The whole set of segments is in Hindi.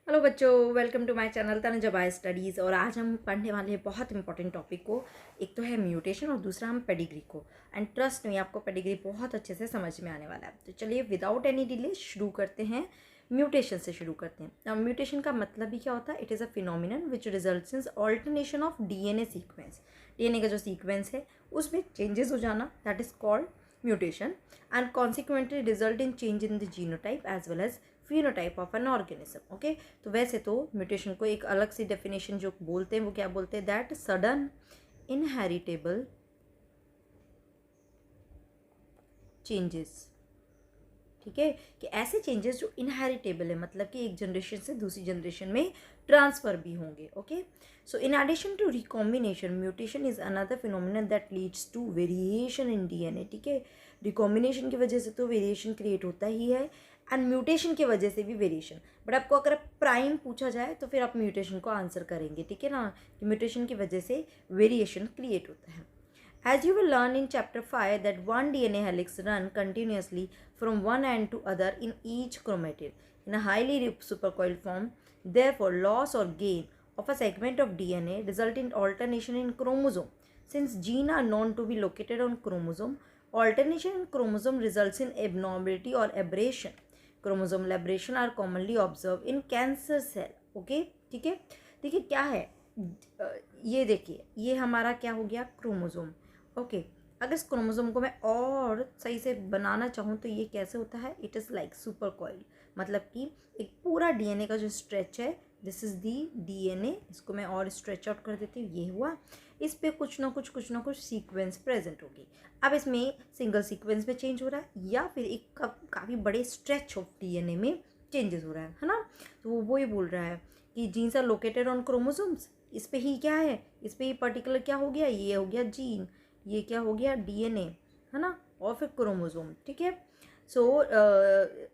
हेलो बच्चों, welcome to my channel Tanuja by studies. और आज हम पढ़ने वाले हैं बहुत इंपॉर्टेंट टॉपिक को। एक तो है म्यूटेशन और दूसरा हम पेडिग्री को। एंड ट्रस्ट में आपको पेडिग्री बहुत अच्छे से समझ में आने वाला है। तो चलिए विदाउट एनी डिले शुरू करते हैं। म्यूटेशन से शुरू करते हैं। अब म्यूटेशन का मतलब भी क्या होता है? It is a phenomenon which results in alternation of DNA sequence. DNA का जो सीक्वेंस है उसमें चेंजेस हो जाना, that is called mutation, and consequently result in change in the genotype as well as phenotype of an organism. Okay, तो वैसे तो म्यूटेशन को एक अलग सी डेफिनेशन जो बोलते हैं वो क्या बोलते हैं? That sudden inheritable changes. ठीक है, कि ऐसे चेंजेस जो इनहेरिटेबल है, मतलब कि एक जनरेशन से दूसरी जनरेशन में ट्रांसफर भी होंगे। Okay, so in addition to recombination, mutation is another phenomenon that leads to variation in DNA. ठीक है, रिकॉम्बिनेशन की वजह से तो वेरिएशन क्रिएट होता ही है, एंड म्यूटेशन की वजह से भी वेरिएशन। बट आपको अगर प्राइम पूछा जाए तो फिर आप म्यूटेशन को आंसर करेंगे। ठीक है ना, कि म्यूटेशन की वजह से वेरिएशन क्रिएट होता है। As you will learn in chapter 5 that one DNA helix run continuously from one end to other in each chromatid in a highly supercoiled form. Therefore, loss or gain of a segment of DNA result in alternation in chromosome. Since genes are known to be located on chromosome, alternation in chromosome results in abnormality or aberration. Chromosomal aberration are commonly observed in cancer cell. Okay, ठीक है। देखिए क्या है, ये देखिए, ये हमारा क्या हो गया? क्रोमोसोम। ओके, अगर इस क्रोमोसोम को मैं और सही से बनाना चाहूँ तो ये कैसे होता है? It is like super coil, मतलब कि एक पूरा डीएनए का जो स्ट्रेच है, दिस इज़ दी डीएनए। इसको मैं और स्ट्रेच आउट कर देती हूँ, ये हुआ। इस पे कुछ ना कुछ सीक्वेंस प्रेजेंट होगी। अब इसमें सिंगल सीक्वेंस में चेंज हो रहा है या फिर एक काफ़ी बड़े स्ट्रेच ऑफ डीएनए में चेंजेस हो रहा है ना। तो वो ही बोल रहा है कि genes are located on chromosomes. इस पे ही क्या है? इस पे ही पर्टिकुलर क्या हो गया? ये हो गया जीन, ये क्या हो गया? डीएनए, है ना, और फिर क्रोमोसोम। ठीक है, so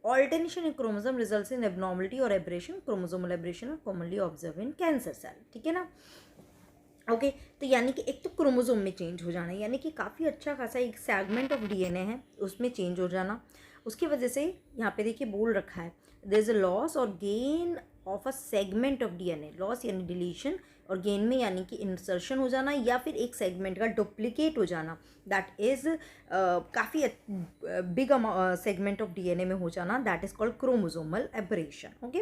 alternation in chromosome results in abnormality और aberration. Chromosomal aberration are commonly observe in cancer cell. ठीक है ना। ओके, तो यानी कि एक तो क्रोमोसोम में चेंज हो जाना, यानी कि काफ़ी अच्छा खासा एक सेगमेंट ऑफ डीएनए है उसमें चेंज हो जाना। उसकी वजह से यहाँ पे देखिए बोल रखा है देयर इज अ लॉस और gain of a segment of DNA. Loss यानी डिलीशन, और गेन में यानी कि इंसर्शन हो जाना या फिर एक सेगमेंट का डुप्लीकेट हो जाना। दैट इज़ काफ़ी बिग सेगमेंट ऑफ डीएनए में हो जाना, that is called chromosomal aberration. Okay,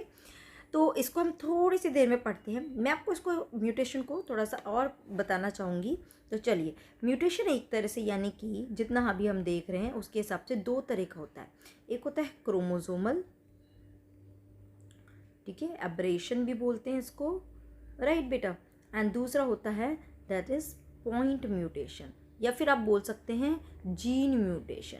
तो इसको हम थोड़ी सी देर में पढ़ते हैं। मैं आपको इसको म्यूटेशन को थोड़ा सा और बताना चाहूँगी। तो चलिए, म्यूटेशन एक तरह से, यानी कि जितना अभी हम देख रहे हैं उसके हिसाब से दो तरह का होता है। एक होता है क्रोमोसोमल, ठीक है, एब्रेशन भी बोलते हैं इसको, राइट बेटा। एंड दूसरा होता है दैट इज पॉइंट म्यूटेशन, या फिर आप बोल सकते हैं जीन म्यूटेशन।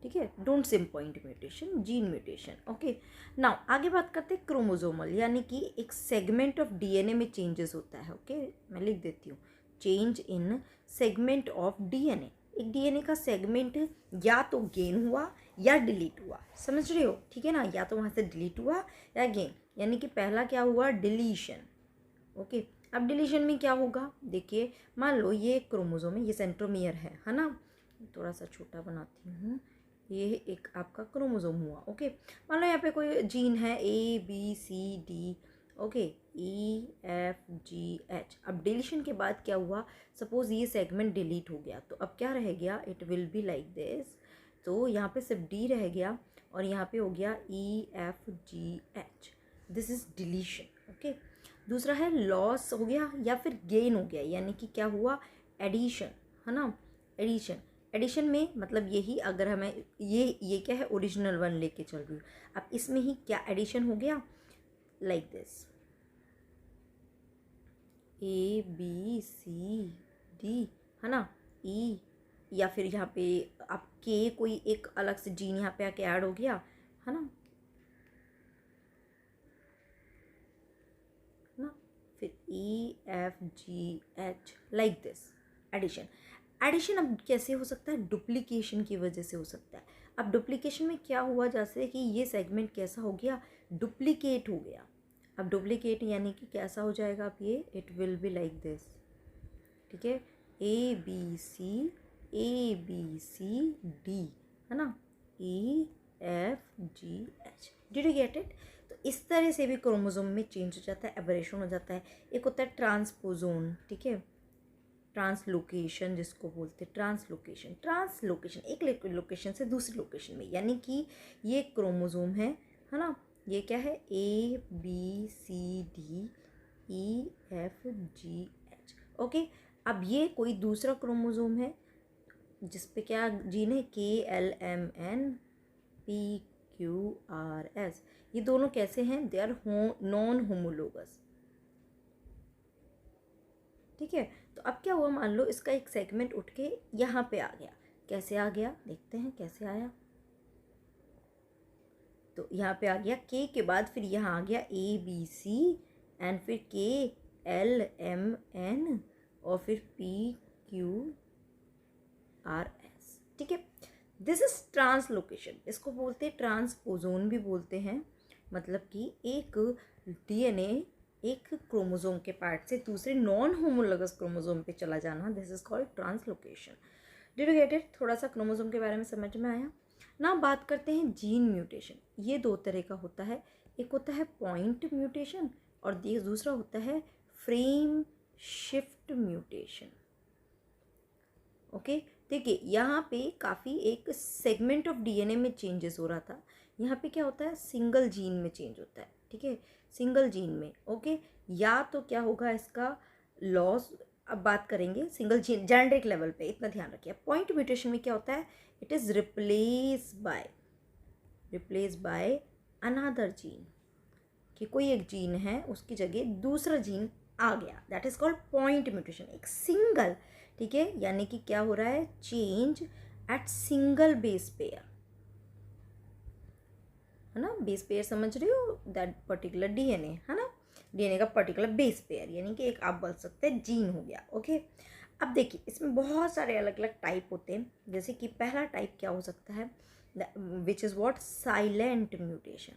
ठीक है, don't SIM point mutation, gene mutation. Okay, now आगे बात करते हैं क्रोमोसोमल, यानी कि एक सेगमेंट ऑफ डीएनए में चेंजेस होता है। ओके, मैं लिख देती हूँ, change in segment of DNA. एक डीएनए का सेगमेंट या तो गेन हुआ या डिलीट हुआ, समझ रहे हो? ठीक है ना, या तो वहाँ से डिलीट हुआ या गेन, यानी कि पहला क्या हुआ? डिलीशन। ओके, अब डिलीशन में क्या होगा? देखिए, मान लो ये क्रोमोसोम है, ये सेंट्रोमियर है ना। थोड़ा सा छोटा बनाती हूँ। ये एक आपका क्रोमोसोम हुआ। ओके, मान लो यहाँ पे कोई जीन है ABCD। Okay, EFGH। अब डिलीशन के बाद क्या हुआ? सपोज ये सेगमेंट डिलीट हो गया, तो अब क्या रह गया? It will be like this. तो यहाँ पे सिर्फ D रह गया और यहाँ पे हो गया EFGH। This is deletion. Okay, दूसरा है लॉस हो गया या फिर गेन हो गया, यानी कि क्या हुआ? एडिशन, है ना, एडिशन। एडिशन में मतलब यही, अगर हमें ये क्या है? ओरिजिनल वन लेके चल रही हूँ। अब इसमें ही क्या एडिशन हो गया? लाइक दिस, ABCD, है ना, E, या फिर यहाँ पे आप के कोई एक अलग से जीन यहाँ पे आके ऐड हो गया, है ना, फिर EFGH, like this, addition. Addition अब कैसे हो सकता है? डुप्लीकेशन की वजह से हो सकता है। अब डुप्लीकेशन में क्या हुआ? जैसे कि ये सेगमेंट कैसा हो गया? डुप्लीकेट हो गया। अब डुप्लीकेट यानी कि कैसा हो जाएगा? अब ये it will be like this. ठीक है, ABCD, है ना, EFGH। Did you get it? तो इस तरह से भी क्रोमोसोम में चेंज हो जाता है, एबरेशन हो जाता है। एक होता है ट्रांसपोजोन, ठीक है, ट्रांसलोकेशन जिसको बोलते हैं, ट्रांसलोकेशन एक लोकेशन से दूसरी लोकेशन में, यानी कि ये क्रोमोसोम है ना, ये क्या है, ABCDEFGH, ओके। अब ये कोई दूसरा क्रोमोसोम है जिस पे क्या जीन है, KLMNPQRS, ये दोनों कैसे हैं, दे आर नॉन होमोलोगस, ठीक है। तो अब क्या हुआ, मान लो इसका एक सेगमेंट उठ के यहाँ पे आ गया, कैसे आ गया देखते हैं कैसे आया। तो यहाँ पे आ गया के के बाद फिर यहाँ आ गया ABC एंड फिर KLMN और फिर PQRS, ठीक है। दिस इज ट्रांसलोकेशन, इसको बोलते हैं ट्रांसपोजोन भी बोलते हैं, मतलब कि एक DNA एक क्रोमोसोम के पार्ट से दूसरे नॉन होमोलोगस क्रोमोसोम पे चला जाना, this is called translocation. Did you get it? थोड़ा सा क्रोमोसोम के बारे में समझ में आया ना। बात करते हैं जीन म्यूटेशन। ये दो तरह का होता है, एक होता है पॉइंट म्यूटेशन और दूसरा होता है फ्रेम शिफ्ट म्यूटेशन, ओके। देखिए यहाँ पे काफ़ी एक सेगमेंट ऑफ DNA में चेंजेस हो रहा था, यहाँ पे क्या होता है, सिंगल जीन में चेंज होता है, ठीक है, सिंगल जीन में, ओके। या तो क्या होगा इसका लॉस, अब बात करेंगे सिंगल जीन जेनेटिक लेवल पे, इतना ध्यान रखिए। पॉइंट म्यूटेशन में क्या होता है, it is replace by another gene, कि कोई एक जीन है उसकी जगह दूसरा जीन आ गया, that is called point mutation, एक सिंगल, ठीक है। यानी कि क्या हो रहा है, change at single base pair, है ना, बेस पेयर समझ रहे हो, दैट पर्टिकुलर DNA, है ना, DNA का पर्टिकुलर बेस पेयर, यानी कि एक आप बोल सकते हैं जीन हो गया, ओके। अब देखिए इसमें बहुत सारे अलग अलग टाइप होते हैं, जैसे कि पहला टाइप क्या हो सकता है, which is what, silent mutation.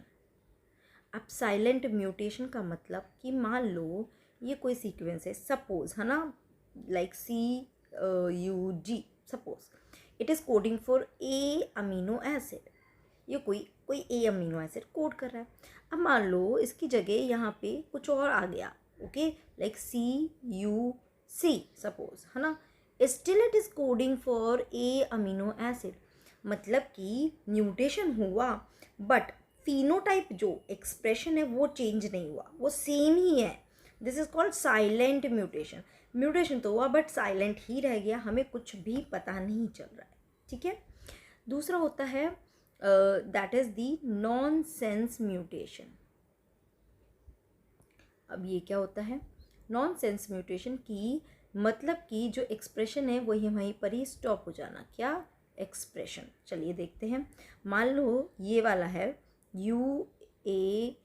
अब साइलेंट म्यूटेशन का मतलब कि मान लो ये कोई सीक्वेंस है, सपोज, है ना, like CUG, suppose it is coding for A amino acid, ये कोई A अमीनो एसिड कोड कर रहा है। अब मान लो इसकी जगह यहाँ पे कुछ और आ गया, ओके, लाइक CUC सपोज, है ना, still it is coding for A amino acid, मतलब कि म्यूटेशन हुआ बट फिनोटाइप जो एक्सप्रेशन है वो चेंज नहीं हुआ, वो सेम ही है, this is called silent mutation. Mutation तो हुआ बट साइलेंट ही रह गया, हमें कुछ भी पता नहीं चल रहा है, ठीक है। दूसरा होता है that is the nonsense mutation. अब ये क्या होता है, नॉनसेंस म्यूटेशन की मतलब कि जो एक्सप्रेशन है वही वहीं पर ही स्टॉप हो जाना, क्या, एक्सप्रेशन। चलिए देखते हैं, मान लो ये वाला है UAC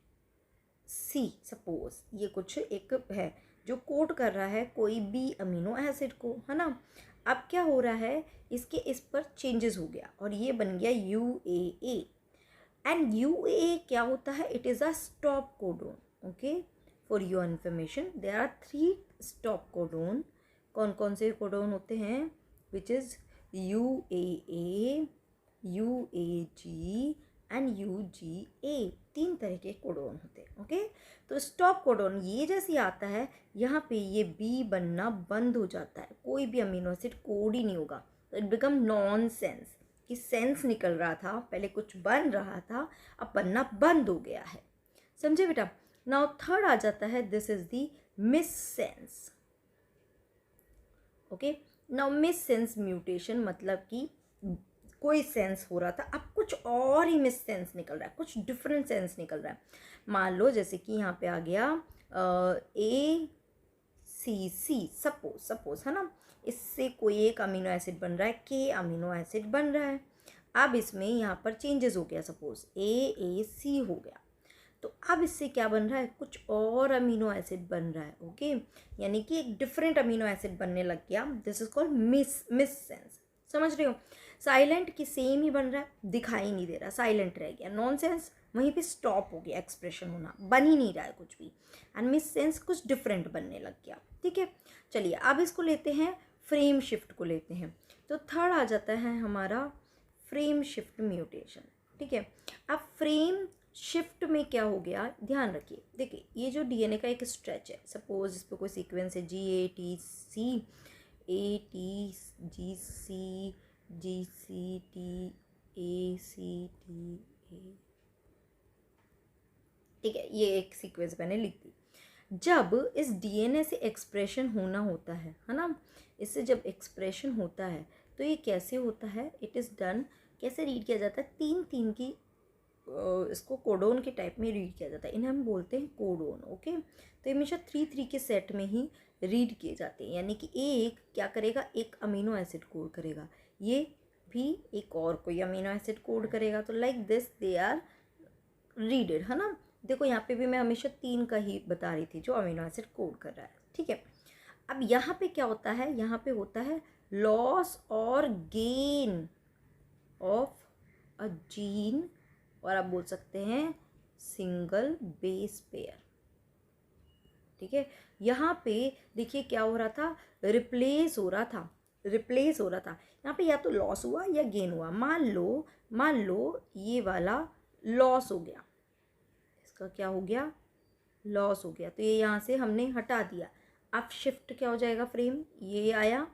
सपोज, ये कुछ एक है जो कोड कर रहा है कोई B अमीनो एसिड को, है ना। अब क्या हो रहा है, इसके इस पर चेंजेस हो गया और ये बन गया UAA, एंड UAA क्या होता है, it is a stop codon, okay. For your information there are 3 stop codon. कौन कौन से कोडोन होते हैं, which is UAA, UAG and UGA, 3 तरह के कोडोन होते हैं, ओके। तो स्टॉप कोडोन ये जैसे आता है, यहाँ पे ये B बनना बंद हो जाता है, कोई भी अमीनो एसिड कोड ही नहीं होगा, तो इट बिकम नॉन सेंस, कि सेंस निकल रहा था, पहले कुछ बन रहा था अब बनना बंद हो गया है, समझे बेटा। नाउ थर्ड आ जाता है, this is the miss sense, okay. Now miss sense mutation मतलब कि कोई सेंस हो रहा था, अब कुछ और ही मिस सेंस निकल रहा है, कुछ डिफरेंट सेंस निकल रहा है। मान लो जैसे कि यहाँ पे आ गया ACC सपोज, है ना, इससे कोई एक अमीनो एसिड बन रहा है, K अमीनो एसिड बन रहा है। अब इसमें यहाँ पर चेंजेस हो गया, सपोज AAC हो गया, तो अब इससे क्या बन रहा है, कुछ और अमीनो एसिड बन रहा है, ओके, यानी कि एक डिफरेंट अमीनो एसिड बनने लग गया, this is called miss sense, समझ रहे हो। साइलेंट की सेम ही बन रहा है, दिखाई नहीं दे रहा, साइलेंट रह गया, नॉन सेंस वहीं पे स्टॉप हो गया, एक्सप्रेशन होना बन ही नहीं रहा है कुछ भी, एंड मिस सेंस कुछ डिफरेंट बनने लग गया, ठीक है। चलिए अब इसको लेते हैं, फ्रेम शिफ्ट को लेते हैं, तो थर्ड आ जाता है हमारा फ्रेम शिफ्ट म्यूटेशन, ठीक है। अब फ्रेम शिफ्ट में क्या हो गया, ध्यान रखिए, देखिए ये जो डीएनए का एक स्ट्रेच है, सपोज इस पर कोई सीक्वेंस है GATC GCTACTA, ठीक है, ये एक सीक्वेंस मैंने लिख दी। जब इस डीएनए से एक्सप्रेशन होना होता है ना, इससे जब एक्सप्रेशन होता है तो ये कैसे होता है, इट इज़ डन, कैसे रीड किया जाता है, 3 की इसको कोडोन के टाइप में रीड किया जाता है, इन्हें हम बोलते हैं कोडोन। ओके, तो ये हमेशा 3 के सेट में ही रीड किए जाते हैं, यानी कि एक क्या करेगा, एक अमीनो एसिड कोड करेगा, ये भी एक और कोई अमीनो एसिड कोड करेगा, तो like this they are readed, है ना। देखो यहाँ पे भी मैं हमेशा 3 का ही बता रही थी जो अमीनो एसिड कोड कर रहा है, ठीक है। अब यहाँ पे क्या होता है, यहाँ पे होता है लॉस और गेन ऑफ अ जीन, और आप बोल सकते हैं सिंगल बेस पेयर, ठीक है। यहाँ पे देखिए क्या हो रहा था, रिप्लेस हो रहा था, यहाँ पे या तो लॉस हुआ या गेन हुआ। मान लो ये वाला लॉस हो गया, इसका क्या हो गया, लॉस हो गया, तो ये यहाँ से हमने हटा दिया। अब शिफ्ट क्या हो जाएगा, फ्रेम ये आया,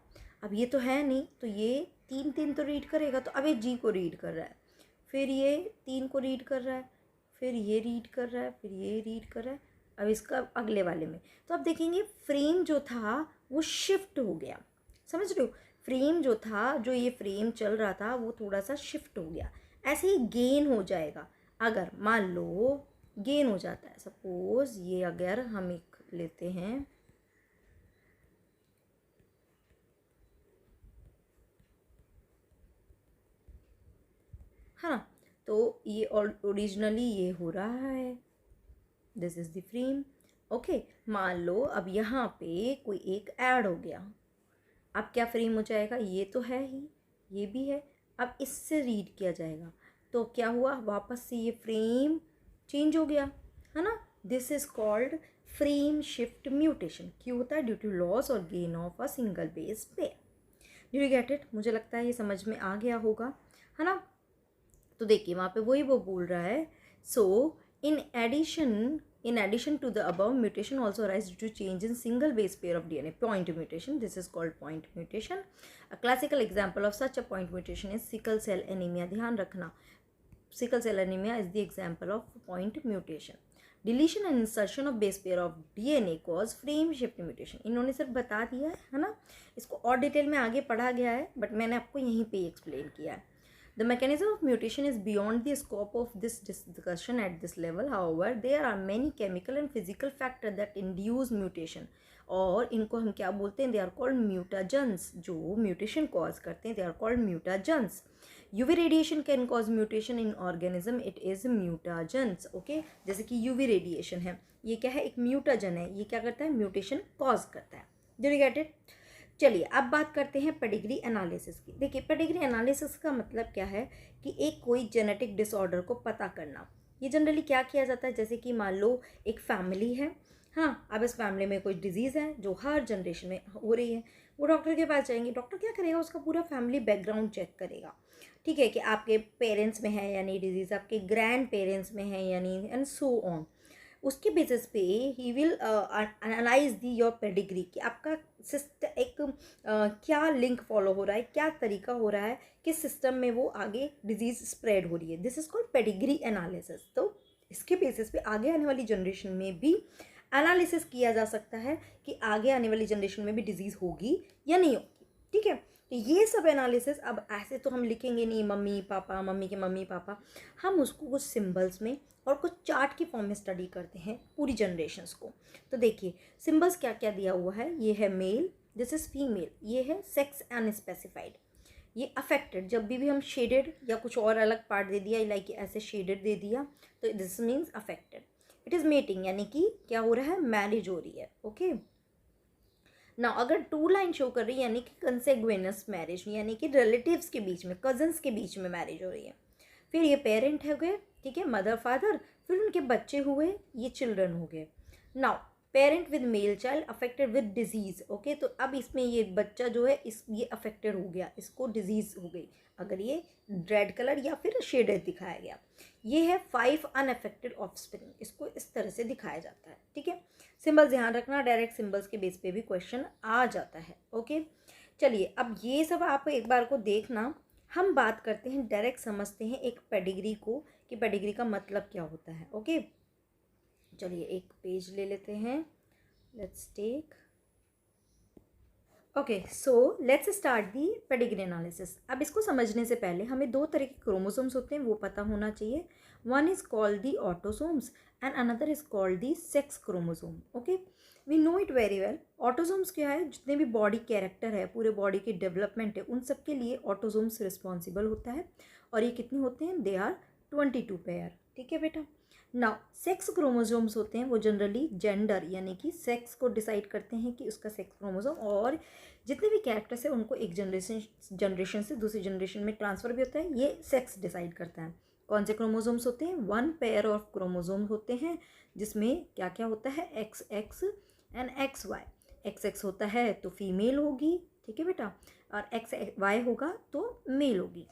अब ये तो है नहीं, तो ये 3 तो रीड करेगा, तो अब ये जी को रीड कर रहा है, फिर ये 3 को रीड कर रहा है, फिर ये रीड कर रहा है, फिर ये रीड कर रहा है, अब इसका अगले वाले में, तो अब देखेंगे फ्रेम जो था वो शिफ्ट हो गया, समझ रहे हो, फ्रेम जो था, जो ये फ्रेम चल रहा था वो थोड़ा सा शिफ्ट हो गया। ऐसे ही गेन हो जाएगा, अगर मान लो गेन हो जाता है, सपोज ये अगर हम एक लेते हैं, है ना, तो ये ओरिजिनली ये हो रहा है, this is the frame. Okay, मान लो अब यहाँ पे कोई एक ऐड हो गया, अब क्या फ्रेम हो जाएगा, ये तो है ही, ये भी है, अब इससे रीड किया जाएगा, तो क्या हुआ, वापस से ये फ्रेम चेंज हो गया, है ना। This is called frame shift mutation. क्यों होता है, ड्यू टू लॉस और gain of a single base pair. Do you get it, मुझे लगता है ये समझ में आ गया होगा, है ना। तो देखिए वहाँ पे वही वो बोल रहा है, सो in addition to the above, mutation also arises due to change in single base pair of DNA, point mutation. This is called point mutation. A classical example of such a point mutation is sickle cell anemia. ध्यान रखना, sickle cell anemia is the example of point mutation. Deletion and insertion of base pair of DNA cause frame shift mutation. इन्होंने सिर्फ बता दिया है ना, इसको और डिटेल में आगे पढ़ा गया है, बट मैंने आपको यहीं पे एक्सप्लेन किया है। The mechanism of mutation is beyond the scope of this discussion at this level. However, there are many chemical and physical factors that induce mutation. और इनको हम क्या बोलते हैं, they are called mutagens. जो mutation cause करते हैं, they are called mutagens. UV radiation can cause mutation in organism. It is mutagens. Okay, जैसे कि UV radiation है, ये क्या है, एक mutagen है, ये क्या करता है, mutation cause करता है। Did you get it? चलिए अब बात करते हैं पेडिग्री एनालिसिस की। देखिए पेडिग्री एनालिसिस का मतलब क्या है कि एक कोई जेनेटिक डिसऑर्डर को पता करना। ये जनरली क्या किया जाता है, जैसे कि मान लो एक फैमिली है, हाँ, अब इस फैमिली में कोई डिजीज़ है जो हर जनरेशन में हो रही है, वो डॉक्टर के पास जाएंगे, डॉक्टर क्या करेगा, उसका पूरा फैमिली बैकग्राउंड चेक करेगा, ठीक है, कि आपके पेरेंट्स में है या नहीं डिजीज़, आपके ग्रैंड पेरेंट्स में है या नहीं, एंड सो ऑन। उसके बेसिस पे he will analyse the your pedigree कि आपका सिस्टम एक क्या लिंक फॉलो हो रहा है, क्या तरीका हो रहा है, किस सिस्टम में वो आगे डिजीज़ स्प्रेड हो रही है। This is called pedigree analysis. तो इसके बेसिस पे आगे आने वाली जनरेशन में भी एनालिसिस किया जा सकता है कि आगे आने वाली जनरेशन में भी डिजीज़ होगी या नहीं होगी, ठीक है। तो ये सब एनालिसिस, अब ऐसे तो हम लिखेंगे नहीं मम्मी पापा, मम्मी के मम्मी पापा, हम उसको कुछ सिंबल्स में और कुछ चार्ट की फॉर्म में स्टडी करते हैं पूरी जनरेशन्स को। तो देखिए सिंबल्स क्या क्या दिया हुआ है, ये है मेल, दिस इज़ फीमेल, ये है सेक्स अनस्पेसिफाइड, ये अफेक्टेड, जब भी हम शेडेड या कुछ और अलग पार्ट दे दिया, लाइक ऐसे शेडेड दे दिया, तो this means affected. It is mating, यानी कि क्या हो रहा है, मैरिज हो रही है, ओके। ना अगर 2 लाइन शो कर रही है, यानी कि कंसेग्वेनस मैरिज, यानी कि रिलेटिव्स के बीच में, कजन्स के बीच में मैरिज हो रही है। फिर ये पेरेंट हो गए, ठीक है, मदर फादर, फिर उनके बच्चे हुए, ये चिल्ड्रन हो गए। Now parent with male child affected with disease, okay, तो अब इसमें ये बच्चा जो है ये अफेक्टेड हो गया, इसको डिजीज़ हो गई, अगर ये रेड कलर या फिर शेडेड दिखाया गया। ये है 5 अनअफेक्टेड ऑफस्प्रिंग, इसको इस तरह से दिखाया जाता है, ठीक है। सिंबल ध्यान रखना, डायरेक्ट सिंबल्स के बेस पे भी क्वेश्चन आ जाता है, ओके। चलिए अब ये सब आप एक बार को देखना, हम बात करते हैं, डायरेक्ट समझते हैं एक पेडिग्री को, कि पेडिग्री का मतलब क्या होता है, ओके। चलिए एक पेज ले लेते हैं, let's take, okay, so let's start the pedigree analysis. अब इसको समझने से पहले हमें दो तरह के क्रोमोसोम्स होते हैं वो पता होना चाहिए। One is called the autosomes and another is called the sex chromosome, okay. We know it very well. Autosomes क्या है, जितने भी बॉडी कैरेक्टर है, पूरे बॉडी की डेवलपमेंट है, उन सब के लिए ऑटोसोम्स रिस्पॉन्सिबल होता है। और ये कितने होते हैं, दे आर 22 पेयर, ठीक है बेटा। नाउ सेक्स क्रोमोसोम्स होते हैं वो जनरली जेंडर यानी कि सेक्स को डिसाइड करते हैं कि उसका सेक्स क्रोमोसोम, और जितने भी कैरेक्टर्स है उनको एक जनरेशन से दूसरी जनरेशन में ट्रांसफ़र भी होता है, ये सेक्स डिसाइड करता है। कौन से क्रोमोसोम्स होते हैं, 1 पेयर ऑफ क्रोमोसोम्स होते हैं, जिसमें क्या क्या होता है, XX एंड XY। XX होता है तो फीमेल होगी, ठीक है बेटा, और XY होगा तो मेल होगी।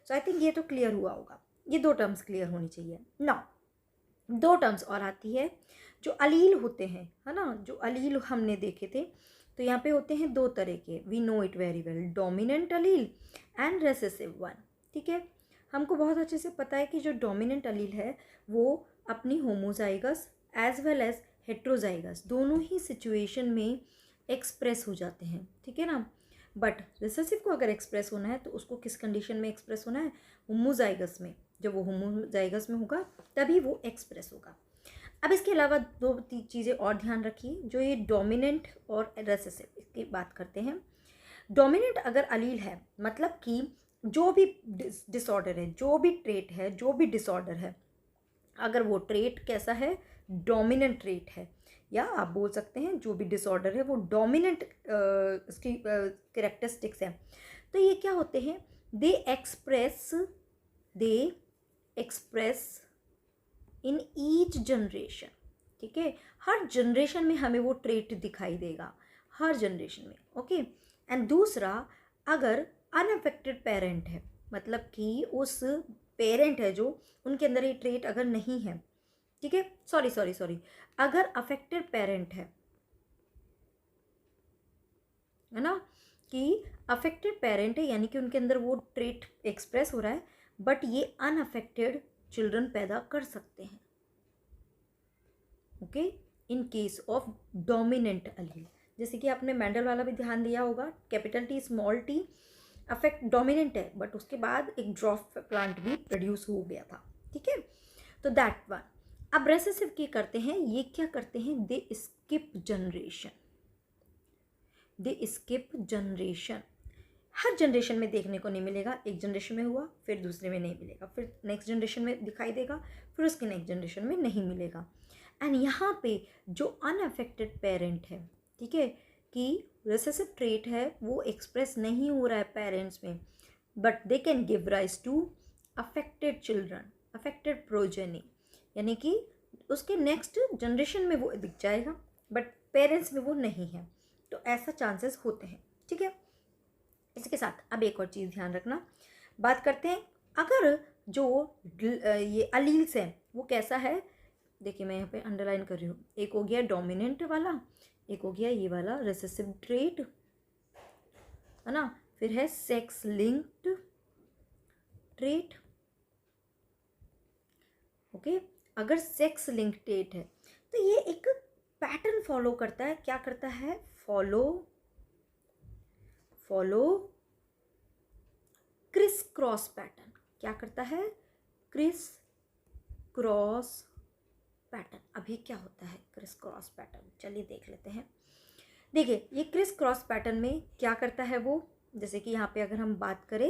सो आई थिंक ये तो क्लियर हुआ होगा, ये दो टर्म्स क्लियर होनी चाहिए। नाउ दो टर्म्स और आती है, जो अलील होते हैं, है ना, जो अलील हमने देखे थे, तो यहाँ पे होते हैं दो तरह के, we know it very well, dominant allele and recessive one, ठीक है। हमको बहुत अच्छे से पता है कि जो डोमिनेंट अलील है वो अपनी homozygous as well as heterozygous दोनों ही सिचुएशन में एक्सप्रेस हो जाते हैं, ठीक है ना। बट रिसेसिव को अगर एक्सप्रेस होना है तो उसको किस कंडीशन में एक्सप्रेस होना है, होमोजाइगस में। जब वो होमोजाइगस में होगा तभी वो एक्सप्रेस होगा। अब इसके अलावा दो चीज़ें और ध्यान रखिए, जो ये डोमिनेंट और रेसेसिव, इसकी बात करते हैं। डोमिनेंट अगर अलील है, मतलब कि जो भी डिसऑर्डर है, जो भी ट्रेट है, जो भी डिसऑर्डर है, अगर वो ट्रेट कैसा है, डोमिनेंट ट्रेट है, या आप बोल सकते हैं जो भी डिसऑर्डर है वो डोमिनेंट इसकी कैरेक्टरिस्टिक्स है, तो ये क्या होते हैं, दे एक्सप्रेस इन ईच जनरेशन, ठीक है। हर जनरेशन में हमें वो ट्रेट दिखाई देगा, हर जनरेशन में, ओके। एंड दूसरा, अगर अनअफेक्टेड पेरेंट है, मतलब कि उस पेरेंट है जो उनके अंदर ये ट्रेट अगर नहीं है, ठीक है, सॉरी, अगर अफेक्टेड पेरेंट है ना, कि अफेक्टेड पेरेंट है यानी कि उनके अंदर वो ट्रेट एक्सप्रेस हो रहा है, बट ये अनअफेक्टेड चिल्ड्रन पैदा कर सकते हैं, okay, in case of dominant अलील। जैसे कि आपने मेंडल वाला भी ध्यान दिया होगा, capital T small t affect dominant है, बट उसके बाद एक ड्रॉप प्लांट भी प्रोड्यूस हो गया था, ठीक है, तो दैट वन। अब रेसेसिव की करते हैं, ये क्या करते हैं, दे स्किप जनरेशन। हर जनरेशन में देखने को नहीं मिलेगा, एक जनरेशन में हुआ फिर दूसरे में नहीं मिलेगा, फिर नेक्स्ट जनरेशन में दिखाई देगा, फिर उसके नेक्स्ट जनरेशन में नहीं मिलेगा। एंड यहाँ पे जो अनअफेक्टेड पेरेंट है, ठीक है, कि रिसेसिव ट्रेट है वो एक्सप्रेस नहीं हो रहा है पेरेंट्स में, but they can give rise to affected children, affected progeny, यानी कि उसके नेक्स्ट जनरेशन में वो दिख जाएगा बट पेरेंट्स में वो नहीं है, तो ऐसा चांसेस होते हैं, ठीक है। इसके साथ अब एक और चीज़ ध्यान रखना, बात करते हैं अगर जो ये अलील्स हैं वो कैसा है, देखिए मैं यहाँ पे अंडरलाइन कर रही हूँ, एक हो गया डोमिनेंट वाला, एक हो गया ये वाला रिसेसिव ट्रेट, है ना, फिर है सेक्स लिंक्ड ट्रेट, ओके। अगर सेक्स लिंक्ड ट्रेट है तो ये एक पैटर्न फॉलो करता है, क्या करता है, फॉलो क्रिस क्रॉस पैटर्न, क्या करता है, क्रिस क्रॉस पैटर्न। अभी क्या होता है क्रिस क्रॉस पैटर्न, चलिए देख लेते हैं। देखिए ये क्रिस क्रॉस पैटर्न में क्या करता है वो, जैसे कि यहाँ पे अगर हम बात करें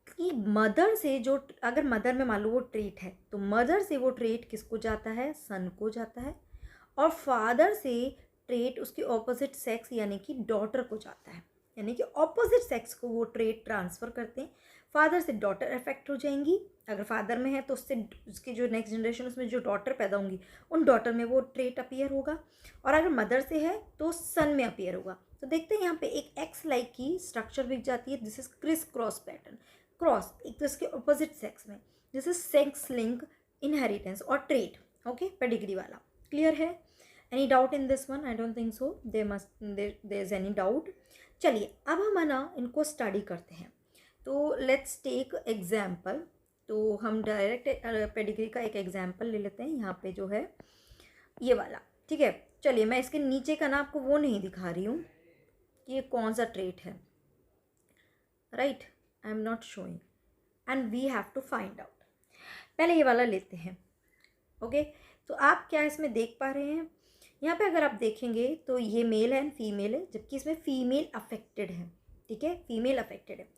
कि मदर से जो, अगर मदर में मान लो वो ट्रेट है तो मदर से वो ट्रेट किसको जाता है, सन को जाता है, और फादर से ट्रेट उसके ऑपोजिट सेक्स यानी कि डॉटर को जाता है, यानी कि ऑपोजिट सेक्स को वो ट्रेट ट्रांसफ़र करते हैं। फादर से डॉटर अफेक्ट हो जाएंगी, अगर फादर में है तो उससे उसकी जो नेक्स्ट जनरेशन उसमें जो डॉटर पैदा होंगी उन डॉटर में वो ट्रेट अपीयर होगा, और अगर मदर से है तो सन में अपीयर होगा। तो देखते हैं यहाँ पे एक एक्स लाइक की स्ट्रक्चर दिख जाती है, this is criss cross pattern, cross एक तो इसके ऑपोजिट सेक्स में, this is sex link inheritance और ट्रेट, ओके, पेडिग्री वाला। क्लियर है? Any doubt in this one? I don't think so there is any doubt. चलिए अब हम है ना इनको स्टडी करते हैं। तो लेट्स टेक एग्जाम्पल। तो हम डायरेक्ट पेडिग्री का एक एग्जाम्पल ले लेते हैं। यहाँ पे जो है ये वाला, ठीक है। चलिए मैं इसके नीचे का ना आपको वो नहीं दिखा रही हूँ कि ये कौन सा ट्रेट है, right, I am not showing and we have to find out. पहले ये वाला लेते हैं, ओके। तो आप क्या इसमें देख पा रहे हैं? यहाँ पे अगर आप देखेंगे तो ये मेल है एंड फीमेल है, जबकि इसमें फीमेल अफेक्टेड है, ठीक है, फीमेल अफेक्टेड है।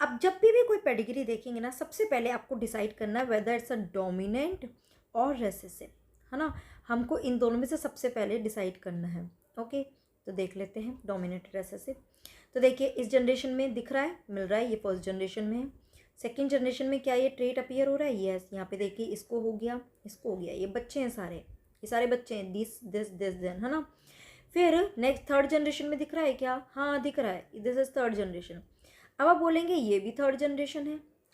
अब जब भी कोई पेडिग्री देखेंगे ना, सबसे पहले आपको डिसाइड करना है वेदर इट्स अ डोमिनेंट और रेसेसिव, है ना। हमको इन दोनों में से सबसे पहले डिसाइड करना है, ओके। तो देख लेते हैं डोमिनेंट रेसेसिव। तो देखिए इस जनरेशन में दिख रहा है, मिल रहा है, ये फर्स्ट जनरेशन में है। सेकेंड जनरेशन में क्या ये ट्रेट अपीयर हो रहा है? यस, यहाँ पे देखिए इसको हो गया, इसको हो गया, ये बच्चे हैं सारे, ये सारे बच्चे हैं, दिस दिस दिस देन, है ना। फिर नेक्स्ट थर्ड जनरेशन में दिख रहा है क्या? हाँ दिख रहा है, दिस इज थर्ड जनरेशन। अब आप बोलेंगे ये भी थर्ड जनरेशन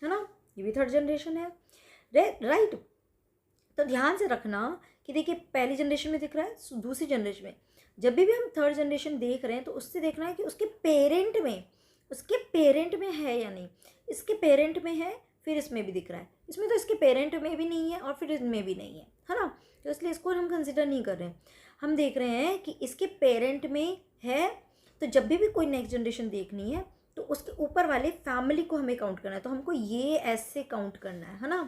है ना, ये भी थर्ड जनरेशन है, राइट। तो ध्यान से रखना कि देखिए पहली जनरेशन में दिख रहा है, दूसरी जनरेशन में जब भी हम थर्ड जनरेशन देख रहे हैं तो उससे देखना है कि उसके पेरेंट में है या नहीं। इसके पेरेंट में है, फिर इसमें भी दिख रहा है, इसमें तो इसके पेरेंट में भी नहीं है और फिर इसमें भी नहीं है ना। तो इसलिए इसको हम कंसिडर नहीं कर रहे हैं। हम देख रहे हैं कि इसके पेरेंट में है, तो जब भी कोई नेक्स्ट जनरेशन देखनी है तो उसके ऊपर वाले फैमिली को हमें काउंट करना है। तो हमको ये ऐसे काउंट करना है ना।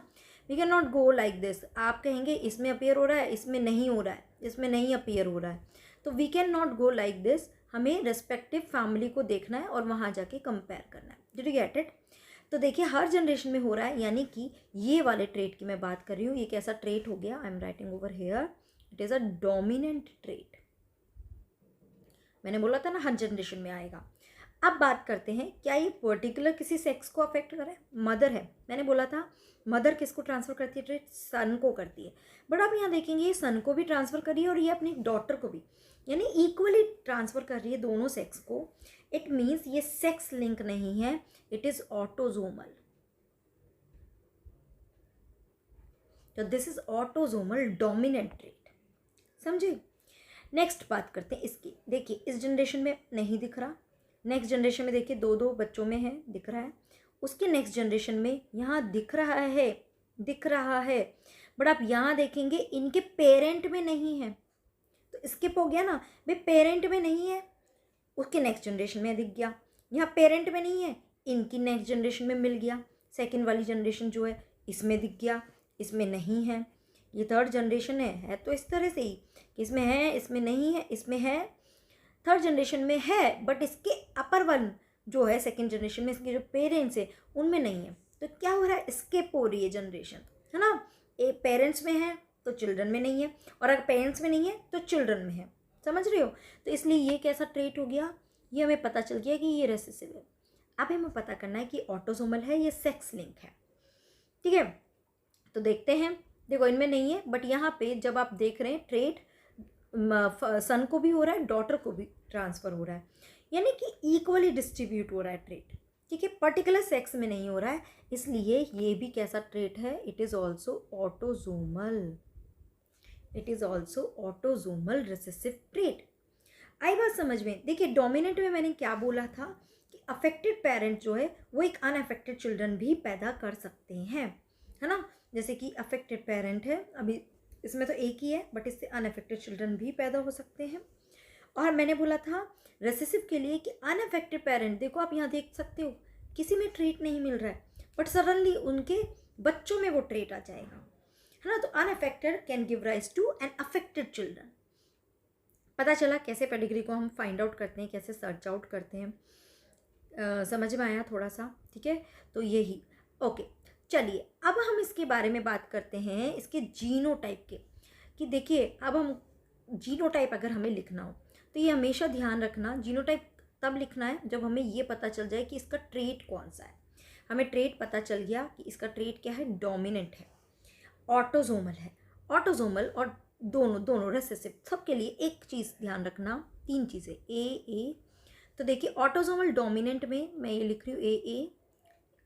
We can not go like this. आप कहेंगे इसमें अपीयर हो रहा है, इसमें नहीं हो रहा है, इसमें नहीं अपीयर हो रहा है, तो we can not go like this. हमें रेस्पेक्टिव फैमिली को देखना है और वहाँ जाके कंपेयर करना है। Did you get it? तो देखिए हर जनरेशन में हो रहा है, यानी कि ये वाले ट्रेट की मैं बात कर रही हूँ। ये कैसा ट्रेट हो गया? I am writing over here, it is a dominant trait. मैंने बोला था ना हर जनरेशन में आएगा। अब बात करते हैं, क्या ये पर्टिकुलर किसी सेक्स को अफेक्ट कर रहा है? मदर है, मैंने बोला था मदर किसको ट्रांसफ़र करती है ट्रेट? सन को करती है। बट आप यहाँ देखेंगे ये सन को भी ट्रांसफ़र कर रही है और ये अपनी डॉटर को भी, यानी इक्वली ट्रांसफ़र कर रही है दोनों सेक्स को। इट मीन्स ये सेक्स लिंक नहीं है, इट इज़ ऑटोजोमल। तो this is autosomal dominant trait, समझे। नेक्स्ट बात करते हैं इसकी। देखिए इस जनरेशन में नहीं दिख रहा, नेक्स्ट जनरेशन में देखिए दो दो बच्चों में है, दिख रहा है। उसके नेक्स्ट जनरेशन में यहाँ दिख रहा है, बट आप यहाँ देखेंगे इनके पेरेंट में नहीं है, तो स्किप हो गया ना भाई, पेरेंट में नहीं है, उसके नेक्स्ट जनरेशन में दिख गया। यहाँ पेरेंट में नहीं है, इनकी नेक्स्ट जनरेशन में मिल गया। सेकेंड वाली जनरेशन जो है इसमें दिख गया, इसमें नहीं है। ये थर्ड जनरेशन है तो इस तरह से ही, इसमें है, इसमें नहीं है, इसमें है, थर्ड जनरेशन में है, बट इसके अपर वन जो है सेकेंड जनरेशन में, इसके जो पेरेंट्स है उनमें नहीं है। तो क्या हो रहा है? स्किप हो रही है जनरेशन, है ना। एक पेरेंट्स में है तो चिल्ड्रन में नहीं है, और अगर पेरेंट्स में नहीं है तो चिल्ड्रन में है, समझ रहे हो। तो इसलिए ये कैसा ट्रेट हो गया? ये हमें पता चल गया कि ये रेसेसिव है। अब हमें पता करना है कि ऑटोसोमल है, ये सेक्स लिंक है, ठीक है। तो देखते हैं, देखो इनमें नहीं है, बट यहाँ पे जब आप देख रहे हैं ट्रेट सन को भी हो रहा है, डॉटर को भी ट्रांसफ़र हो रहा है, यानी कि इक्वली डिस्ट्रीब्यूट हो रहा है ट्रेट, ठीक है। पर्टिकुलर सेक्स में नहीं हो रहा है, इसलिए ये भी कैसा ट्रेट है? It is also autosomal, it is also autosomal recessive trait. आई बात समझ में? देखिए डोमिनेंट में मैंने क्या बोला था कि अफेक्टेड पेरेंट जो है वो एक अनअफेक्टेड चिल्ड्रन भी पैदा कर सकते हैं, है ना। जैसे कि अफेक्टेड पेरेंट है, अभी इसमें तो एक ही है, बट इससे अनअफेक्टेड चिल्ड्रन भी पैदा हो सकते हैं। और मैंने बोला था रेसेसिव के लिए कि अनअफेक्टेड पेरेंट, देखो आप यहाँ देख सकते हो किसी में ट्रेट नहीं मिल रहा है, बट सडनली उनके बच्चों में वो ट्रेट आ जाएगा, है ना। तो unaffected can give rise to an affected children. पता चला कैसे पेडिग्री को हम फाइंड आउट करते हैं, कैसे सर्च आउट करते हैं, समझ में आया थोड़ा सा, ठीक है। तो यही, ओके। चलिए अब हम इसके बारे में बात करते हैं, इसके जीनोटाइप के, कि देखिए अब हम जीनोटाइप अगर हमें लिखना हो तो ये हमेशा ध्यान रखना, जीनोटाइप तब लिखना है जब हमें ये पता चल जाए कि इसका ट्रेट कौन सा है। हमें ट्रेट पता चल गया कि इसका ट्रेट क्या है, डोमिनेंट है, ऑटोजोमल है। ऑटोजोमल और दोनों रेसेसिव, सबके लिए एक चीज़ ध्यान रखना, तीन चीज़ें, ए। तो देखिए ऑटोजोमल डोमिनेंट में मैं ये लिख रही हूँ A,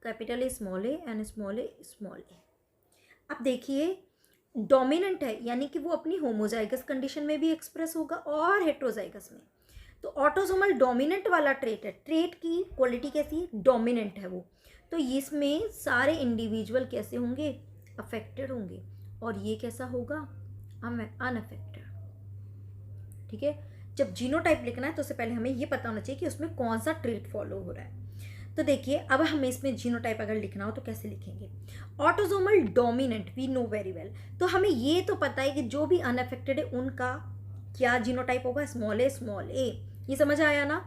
capital A, small A, and small A, small A, अब देखिए डोमिनेंट है यानी कि वो अपनी होमोजाइगस कंडीशन में भी एक्सप्रेस होगा और हेट्रोजाइगस में। तो ऑटोसोमल डोमिनेंट वाला ट्रेट है, ट्रेट की क्वालिटी कैसी है, डोमिनेंट है वो। तो इसमें सारे इंडिविजुअल कैसे होंगे, अफेक्टेड होंगे, और ये कैसा होगा, अनअफेक्टेड। ठीक है, जब जीनोटाइप लिखना है तो उससे पहले हमें ये पता होना चाहिए कि उसमें कौन सा ट्रेट फॉलो हो रहा है। तो देखिए अब हमें इसमें जीनोटाइप अगर लिखना हो तो कैसे लिखेंगे, autosomal dominant we know very well. तो हमें ये तो पता है कि जो भी अनअफेक्टेड है उनका क्या जीनोटाइप होगा, स्मॉल ए। ये समझ आया ना,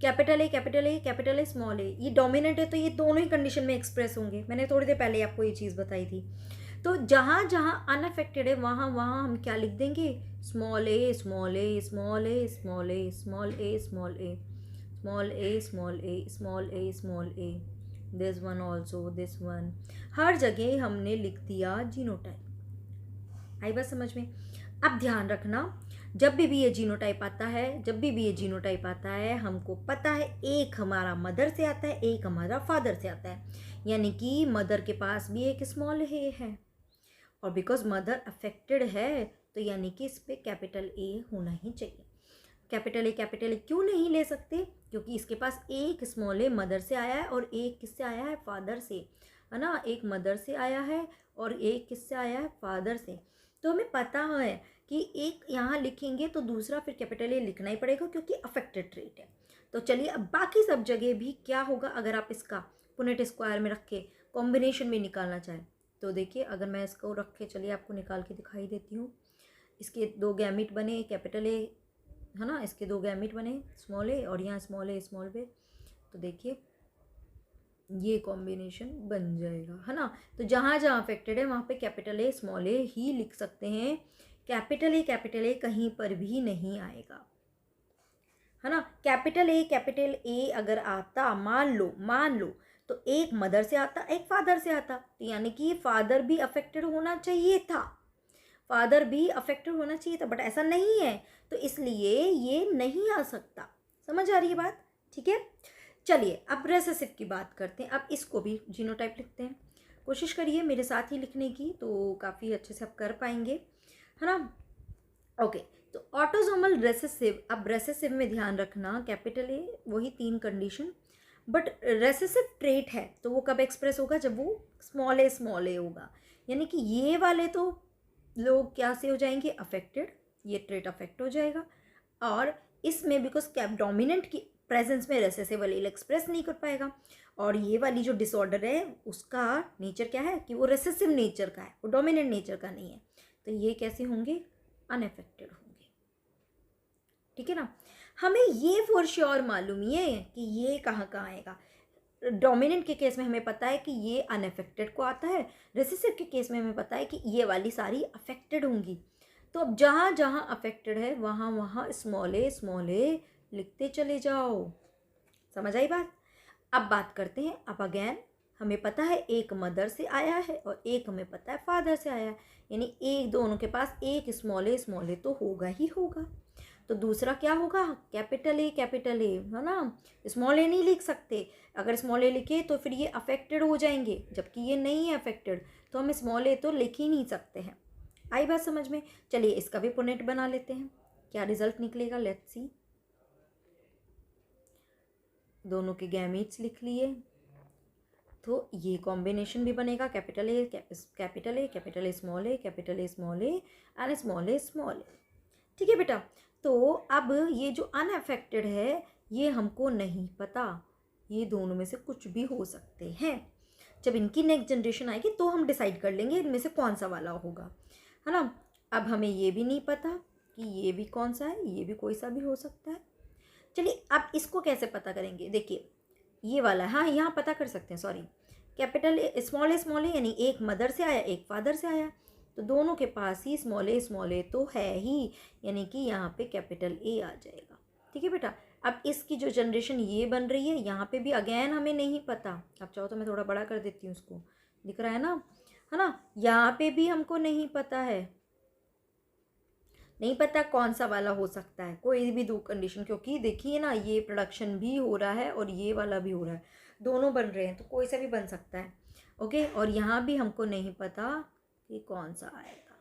capital A capital A capital A small A. ये डोमिनेंट है तो ये दोनों ही कंडीशन में एक्सप्रेस होंगे, मैंने थोड़ी देर पहले आपको ये चीज़ बताई थी। तो जहाँ जहाँ अनअफेक्टेड है वहाँ वहाँ हम क्या लिख देंगे, small A small A small A small A small A small A small A small A small A small A, this one also this one, हर जगह हमने लिख दिया जीनोटाइप। आई बात समझ में। अब ध्यान रखना, जब भी ये जीनोटाइप आता है, जब भी ये जीनोटाइप आता है हमको पता है एक हमारा मदर से आता है, एक हमारा फादर से आता है, यानी कि मदर के पास भी एक स्मॉल ए है, और बिकॉज मदर अफेक्टेड है तो यानी कि इस पर कैपिटल ए होना ही चाहिए। कैपिटल ए क्यों नहीं ले सकते, क्योंकि इसके पास एक स्मॉल ए मदर से आया है और एक किससे आया है, फादर से, है ना, एक मदर से आया है और एक किससे आया है, फादर से। तो हमें पता है कि एक यहाँ लिखेंगे तो दूसरा फिर कैपिटल ए लिखना ही पड़ेगा क्योंकि अफेक्टेड ट्रेट है। तो चलिए अब बाकी सब जगह भी क्या होगा, अगर आप इसका पुनेट स्क्वायर में रख के कॉम्बिनेशन में निकालना चाहें तो देखिए, अगर मैं इसको रख के चलिए आपको निकाल के दिखाई देती हूँ। इसके दो गैमिट बने कैपिटल ए, है ना, इसके दो गैमिट बने स्मॉल ए और यहाँ स्मॉल ए स्मॉल बे, तो देखिए ये कॉम्बिनेशन बन जाएगा, है ना। तो जहाँ जहाँ अफेक्टेड है वहाँ पे कैपिटल ए स्मॉल ए ही लिख सकते हैं, कैपिटल ए कहीं पर भी नहीं आएगा, है ना। कैपिटल ए अगर आता, मान लो तो एक मदर से आता एक फादर से आता, तो यानी कि फादर भी अफेक्टेड होना चाहिए था, फादर भी अफेक्टेड होना चाहिए था, बट ऐसा नहीं है तो इसलिए ये नहीं आ सकता। समझ आ रही है बात, ठीक है। चलिए अब रेसेसिव की बात करते हैं। अब इसको भी जीनोटाइप लिखते हैं, कोशिश करिए मेरे साथ ही लिखने की, तो काफ़ी अच्छे से आप कर पाएंगे, है ना। ओके, तो ऑटोसोमल रेसेसिव, अब रेसेसिव में ध्यान रखना कैपिटल ए वही तीन कंडीशन, बट रेसेसिव ट्रेट है तो वो कब एक्सप्रेस होगा, जब वो स्मॉल ए होगा, यानी कि ये वाले तो लोग क्या से हो जाएंगे, अफेक्टेड, ये ट्रेट अफेक्ट हो जाएगा, और इसमें बिकॉज कैप डोमिनेंट की प्रेजेंस में रेसेसिव एलील एक्सप्रेस नहीं कर पाएगा, और ये वाली जो डिसऑर्डर है उसका नेचर क्या है कि वो रेसेसिव नेचर का है, वो डोमिनेंट नेचर का नहीं है, तो ये कैसे होंगे, अनअफेक्टेड होंगे, ठीक है ना। हमें ये फॉर श्योर मालूम ही है कि ये कहाँ कहाँ आएगा। डोमिनेंट के केस में हमें पता है कि ये अनअफेक्टेड को आता है, रिसेसिव के केस में हमें पता है कि ये वाली सारी अफेक्टेड होंगी। तो अब जहाँ जहाँ अफेक्टेड है वहाँ वहाँ स्मॉल ए लिखते चले जाओ। समझ आई बात। अब बात करते हैं, अब अगेन हमें पता है एक मदर से आया है और एक हमें पता है फादर से आया है, यानी एक दोनों के पास एक स्मॉल ए तो होगा ही होगा। तो दूसरा क्या होगा, कैपिटल ए है ना, स्मॉल ए नहीं लिख सकते, अगर स्मॉल ए लिखे तो फिर ये अफेक्टेड हो जाएंगे, जबकि ये नहीं है अफेक्टेड, तो हम स्मॉल ए तो लिख ही नहीं सकते हैं। आई बात समझ में। चलिए इसका भी पुनेट बना लेते हैं, क्या रिजल्ट निकलेगा, लेट्स सी। दोनों के गैमीट्स लिख लिए तो ये कॉम्बिनेशन भी बनेगा, capital A small A and small A. ठीक है बेटा। तो अब ये जो अनअफेक्टेड है ये हमको नहीं पता, ये दोनों में से कुछ भी हो सकते हैं। जब इनकी नेक्स्ट जनरेशन आएगी तो हम डिसाइड कर लेंगे इनमें से कौन सा वाला होगा, है ना। अब हमें ये भी नहीं पता कि ये भी कौन सा है, ये भी कोई सा भी हो सकता है। चलिए अब इसको कैसे पता करेंगे, देखिए ये वाला, हाँ यहाँ पता कर सकते हैं, सॉरी, कैपिटल ए स्मॉल ए यानी एक मदर से आया एक फादर से आया, तो दोनों के पास ही स्मॉल ए तो है ही, यानी कि यहाँ पे कैपिटल ए आ जाएगा। ठीक है बेटा। अब इसकी जो जनरेशन ये बन रही है यहाँ पे भी अगेन हमें नहीं पता, आप चाहो तो मैं थोड़ा बड़ा कर देती हूँ उसको, दिख रहा है ना, यहाँ पे भी हमको नहीं पता है, नहीं पता कौन सा वाला हो सकता है, कोई भी दो कंडीशन, क्योंकि देखिए ना ये प्रोडक्शन भी हो रहा है और ये वाला भी हो रहा है, दोनों बन रहे हैं तो कोई सा भी बन सकता है। ओके, और यहाँ भी हमको नहीं पता कि कौन सा आया था।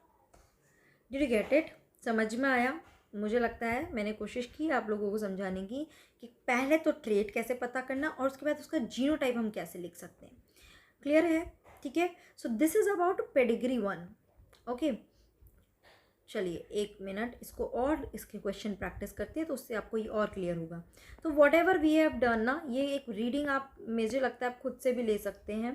Did you get it? समझ में आया? मुझे लगता है मैंने कोशिश की आप लोगों को समझाने की कि पहले तो ट्रेट कैसे पता करना और उसके बाद उसका जीनोटाइप हम कैसे लिख सकते हैं। क्लियर है? ठीक है। So this is about pedigree 1। Okay, चलिए 1 मिनट इसको और इसके क्वेश्चन प्रैक्टिस करते हैं तो उससे आपको ये और क्लियर होगा। तो whatever we have done ना, ये एक रीडिंग आप मुझे लगता है आप खुद से भी ले सकते हैं,